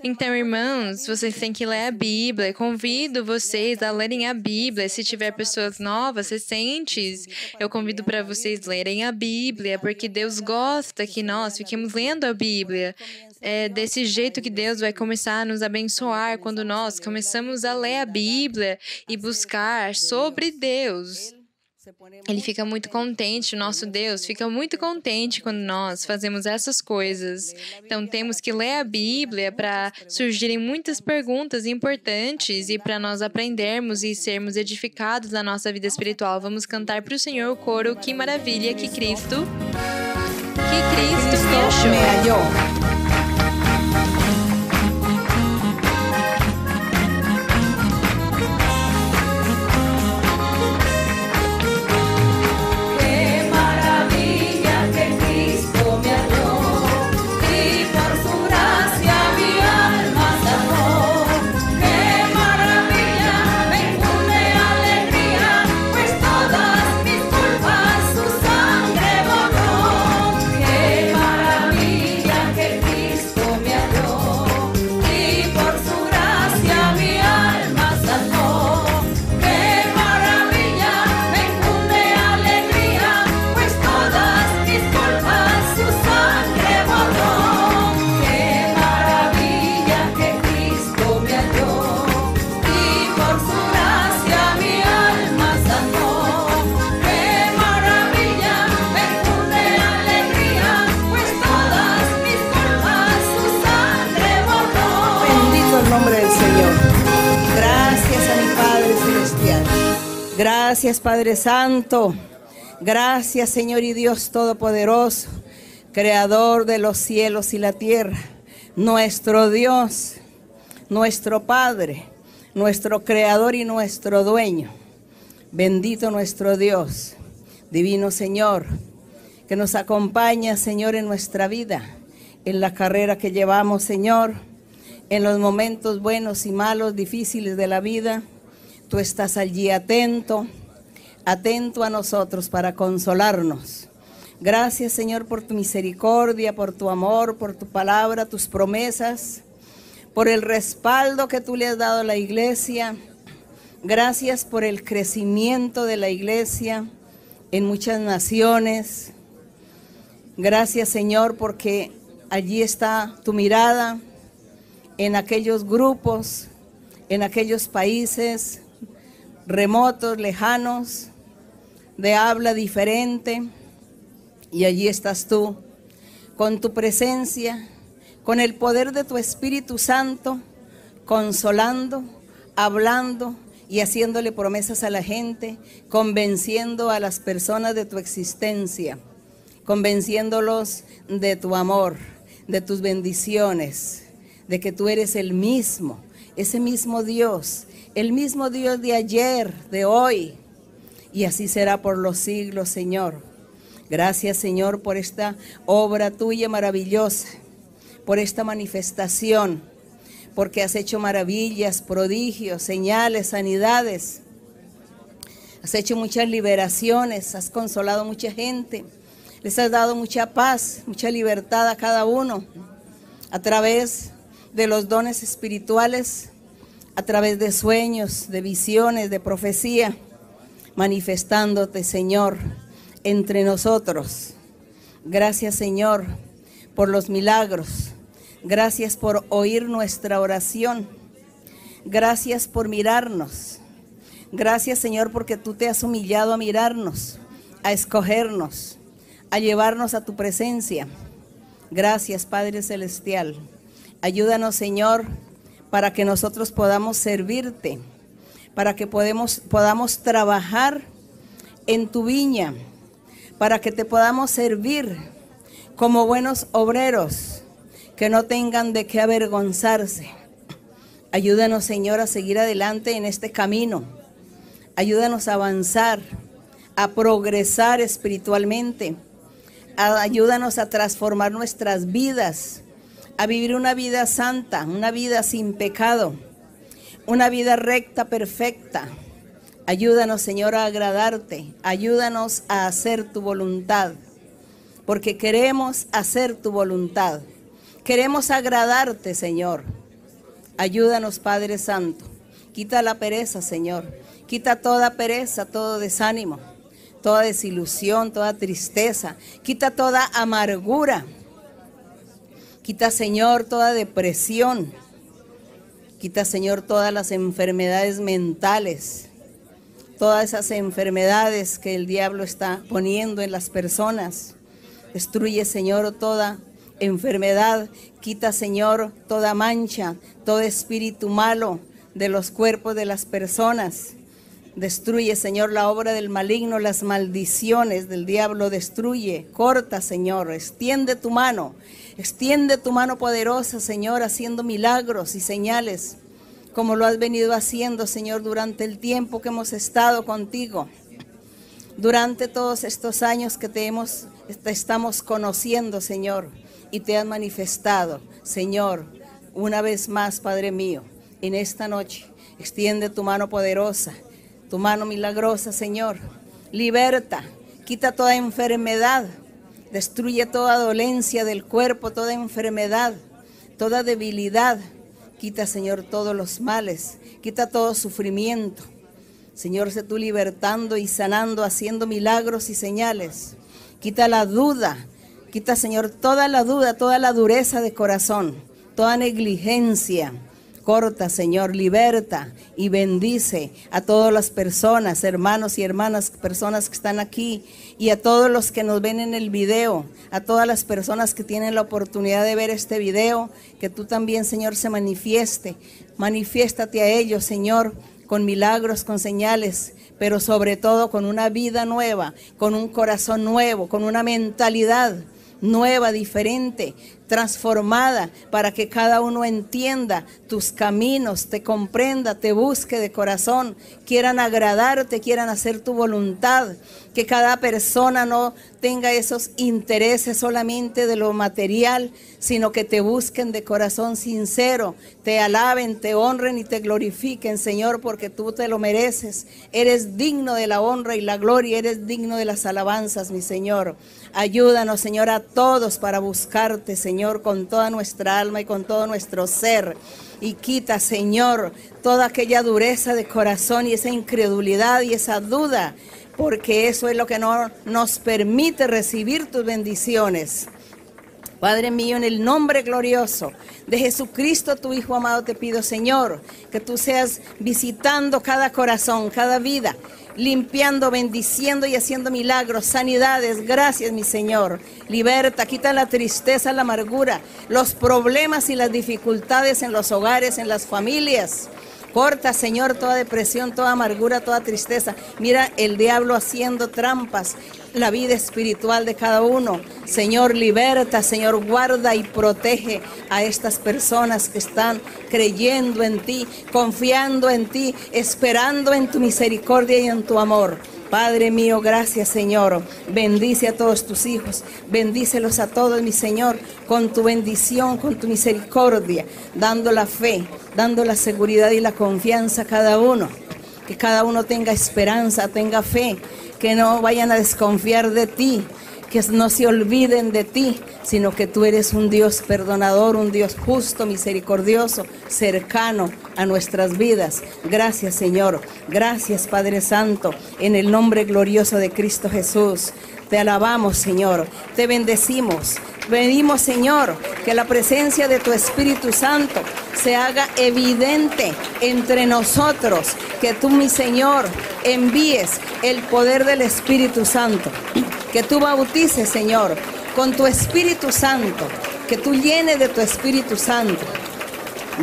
Então, irmãos, vocês têm que ler a Bíblia. Convido vocês a lerem a Bíblia. Se tiver pessoas novas, recentes, eu convido para vocês lerem a Bíblia, porque Deus gosta que nós fiquemos lendo a Bíblia. É desse jeito que Deus vai começar a nos abençoar, quando nós começamos a ler a Bíblia e buscar sobre Deus. Ele fica muito contente, o nosso Deus fica muito contente quando nós fazemos essas coisas. Então, temos que ler a Bíblia para surgirem muitas perguntas importantes e para nós aprendermos e sermos edificados na nossa vida espiritual. Vamos cantar para o Senhor o coro, que maravilha que Cristo me achou. Que Gracias, Padre Santo. Gracias, Señor y Dios Todopoderoso, Creador de los cielos y la tierra. Nuestro Dios, nuestro Padre, nuestro Creador y nuestro Dueño. Bendito nuestro Dios, divino Señor, que nos acompaña, Señor, en nuestra vida, en la carrera que llevamos, Señor, en los momentos buenos y malos, difíciles de la vida. Tú estás allí atento a nosotros para consolarnos. Gracias, Señor, por tu misericordia, por tu amor, por tu palabra, tus promesas, por el respaldo que tú le has dado a la iglesia. Gracias por el crecimiento de la iglesia en muchas naciones. Gracias, Señor, porque allí está tu mirada en aquellos grupos, en aquellos países remotos, lejanos, de habla diferente. Y allí estás tú, con tu presencia, con el poder de tu Espíritu Santo, consolando, hablando y haciéndole promesas a la gente, convenciendo a las personas de tu existencia, convenciéndolos de tu amor, de tus bendiciones, de que tú eres el mismo, ese mismo Dios, el mismo Dios de ayer, de hoy, y así será por los siglos, Señor. Gracias, Señor, por esta obra tuya maravillosa, por esta manifestación, porque has hecho maravillas, prodigios, señales, sanidades. Has hecho muchas liberaciones, has consolado mucha gente, les has dado mucha paz, mucha libertad a cada uno, a través de los dones espirituales, a través de sueños, de visiones, de profecía, manifestándote, Señor, entre nosotros. Gracias, Señor, por los milagros. Gracias por oír nuestra oración. Gracias por mirarnos. Gracias, Señor, porque tú te has humillado a mirarnos, a escogernos, a llevarnos a tu presencia. Gracias, Padre Celestial. Ayúdanos, Señor, para que nosotros podamos servirte, para que podamos trabajar en tu viña, para que te podamos servir como buenos obreros, que no tengan de qué avergonzarse. Ayúdanos, Señor, a seguir adelante en este camino. Ayúdanos a avanzar, a progresar espiritualmente. Ayúdanos a transformar nuestras vidas, a vivir una vida santa, una vida sin pecado, una vida recta, perfecta. Ayúdanos, Señor, a agradarte. Ayúdanos a hacer tu voluntad, porque queremos hacer tu voluntad. Queremos agradarte, Señor. Ayúdanos, Padre Santo. Quita la pereza, Señor. Quita toda pereza, todo desánimo, toda desilusión, toda tristeza. Quita toda amargura. Quita, Señor, toda depresión. Quita, Señor, todas las enfermedades mentales. Todas esas enfermedades que el diablo está poniendo en las personas. Destruye, Señor, toda enfermedad. Quita, Señor, toda mancha, todo espíritu malo de los cuerpos de las personas. Destruye, Señor, la obra del maligno, las maldiciones del diablo. Destruye, corta, Señor, extiende tu mano poderosa, Señor, haciendo milagros y señales, como lo has venido haciendo, Señor, durante el tiempo que hemos estado contigo, durante todos estos años que te estamos conociendo, Señor, y te has manifestado, Señor, una vez más, Padre mío, en esta noche, extiende tu mano poderosa, tu mano milagrosa, Señor, liberta, quita toda enfermedad, destruye toda dolencia del cuerpo, toda enfermedad, toda debilidad. Quita, Señor, todos los males, quita todo sufrimiento. Señor, sé tú libertando y sanando, haciendo milagros y señales. Quita la duda, quita, Señor, toda la duda, toda la dureza de corazón, toda negligencia. Corta, Señor, liberta y bendice a todas las personas, hermanos y hermanas, personas que están aquí, y a todos los que nos ven en el video, a todas las personas que tienen la oportunidad de ver este video, que tú también, Señor, se manifieste. Manifiéstate a ellos, Señor, con milagros, con señales, pero sobre todo con una vida nueva, con un corazón nuevo, con una mentalidad nueva, diferente, transformada, para que cada uno entienda tus caminos, te comprenda, te busque de corazón, quieran agradarte, quieran hacer tu voluntad, que cada persona no tenga esos intereses solamente de lo material, sino que te busquen de corazón sincero, te alaben, te honren y te glorifiquen, Señor, porque tú te lo mereces. Eres digno de la honra y la gloria, eres digno de las alabanzas, mi Señor. Ayúdanos, Señor, a todos para buscarte, Señor, con toda nuestra alma y con todo nuestro ser. Y quita, Señor, toda aquella dureza de corazón y esa incredulidad y esa duda, porque eso es lo que no nos permite recibir tus bendiciones. Padre mío, en el nombre glorioso de Jesucristo, tu Hijo amado, te pido, Señor, que tú seas visitando cada corazón, cada vida, limpiando, bendiciendo y haciendo milagros, sanidades. Gracias, mi Señor. Liberta, quita la tristeza, la amargura, los problemas y las dificultades en los hogares, en las familias. Corta, Señor, toda depresión, toda amargura, toda tristeza. Mira el diablo haciendo trampas, la vida espiritual de cada uno. Señor, liberta, Señor, guarda y protege a estas personas que están creyendo en ti, confiando en ti, esperando en tu misericordia y en tu amor. Padre mío, gracias, Señor. Bendice a todos tus hijos, bendícelos a todos, mi Señor, con tu bendición, con tu misericordia, dando la fe, dando la seguridad y la confianza a cada uno. Que cada uno tenga esperanza, tenga fe, que no vayan a desconfiar de ti, que no se olviden de ti, sino que tú eres un Dios perdonador, un Dios justo, misericordioso, cercano a nuestras vidas. Gracias, Señor. Gracias, Padre Santo, en el nombre glorioso de Cristo Jesús. Te alabamos, Señor. Te bendecimos. Pedimos, Señor, que la presencia de tu Espíritu Santo se haga evidente entre nosotros, que tú, mi Señor, envíes el poder del Espíritu Santo, que tú bautices, Señor, con tu Espíritu Santo, que tú llenes de tu Espíritu Santo,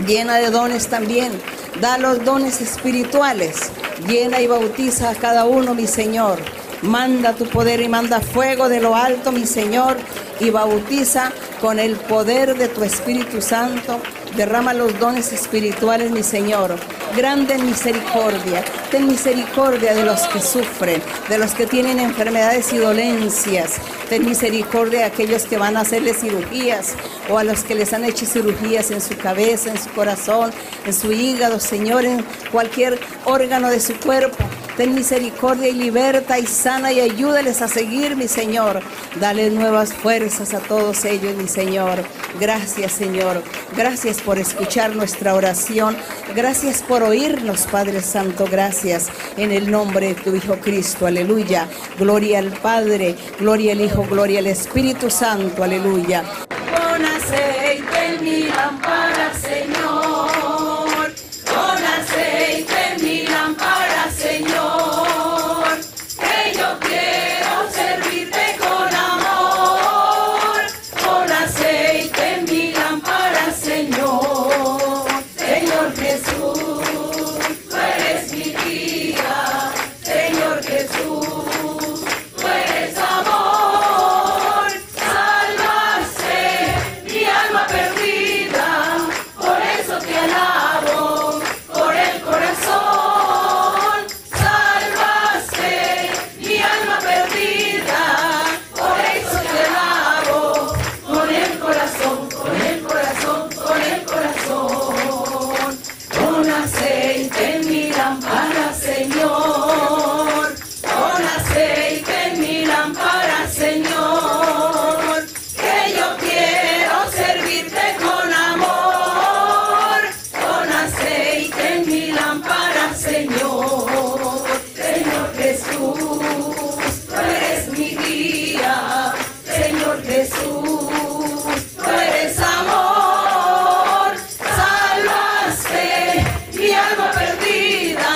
llena de dones también, da los dones espirituales, llena y bautiza a cada uno, mi Señor. Manda tu poder y manda fuego de lo alto, mi Señor, y bautiza con el poder de tu Espíritu Santo. Derrama los dones espirituales, mi Señor. Grande en misericordia. Ten misericordia de los que sufren, de los que tienen enfermedades y dolencias. Ten misericordia de aquellos que van a hacerles cirugías o a los que les han hecho cirugías en su cabeza, en su corazón, en su hígado, Señor, en cualquier órgano de su cuerpo. Ten misericordia y liberta y sana y ayúdales a seguir, mi Señor. Dale nuevas fuerzas a todos ellos, mi Señor. Gracias, Señor. Gracias por escuchar nuestra oración. Gracias por oírnos, Padre Santo. Gracias en el nombre de tu Hijo Cristo. Aleluya. Gloria al Padre, gloria al Hijo, gloria al Espíritu Santo. Aleluya. Con aceite en mi lámpara, Señor. Con aceite en mi lámpara, Señor. Que yo quiero servirte con amor. Con aceite en mi lámpara, Señor. Señor Jesús, tú eres mi vida. Señor Jesús, tú eres amor. Salvaste mi alma perdida, por eso te alabo con el corazón. Salvaste mi alma perdida, por eso te alabo con el corazón, con el corazón, con el corazón. Con aceite en mi lámpara, Señor. Con aceite en mi lámpara, Señor. Que yo quiero servirte con amor. Con aceite en mi lámpara, Señor. Señor Jesús, tú eres mi guía. Señor Jesús, tú eres amor. Salvaste mi alma perdida,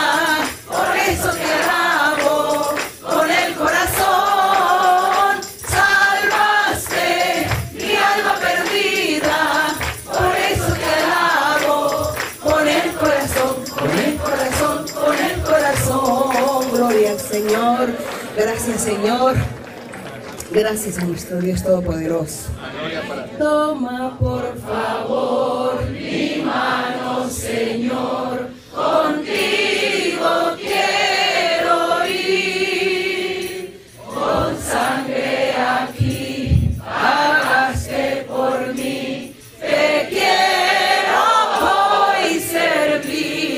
por eso te alabo con el corazón. Salvaste mi alma perdida, por eso te alabo con el corazón, con el corazón, con Señor. Gracias, Señor. Gracias a nuestro Dios Todopoderoso. Toma, por favor, mi mano, Señor. Contigo quiero ir. Con sangre aquí pagaste por mí. Te quiero hoy servir.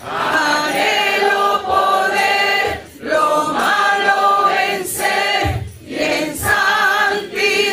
Anhelo poder lo malo vencer y en santidad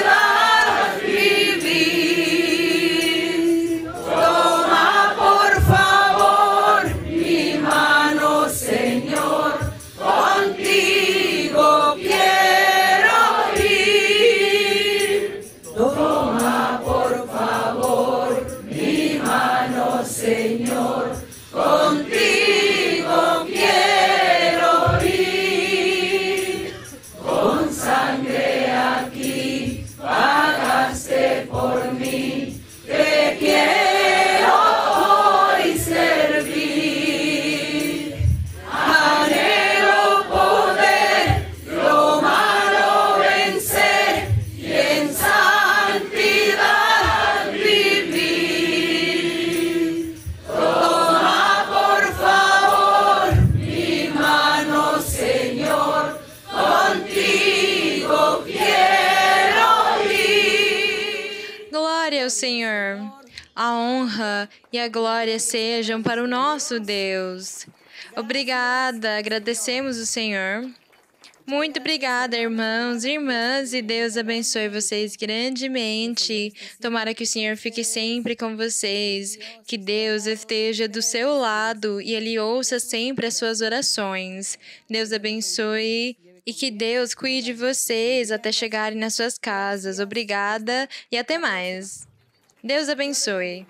vivir. Toma por favor mi mano, Señor, contigo quiero ir. Toma por favor mi mano, Señor, contigo quiero ir. Con sangre aquí pagaste por mí. Te quiero hoy servir. Anhelo poder lo malo vencer y en santidad vivir. Toma por favor mi mano, Señor, contigo quiero ir. Glória ao Senhor. A honra e a glória sejam para o nosso Deus. Obrigada, agradecemos o Senhor. Muito obrigada, irmãos e irmãs, e Deus abençoe vocês grandemente. Tomara que o Senhor fique sempre com vocês, que Deus esteja do seu lado e Ele ouça sempre as suas orações. Deus abençoe e que Deus cuide de vocês até chegarem nas suas casas. Obrigada e até mais. Deus abençoe.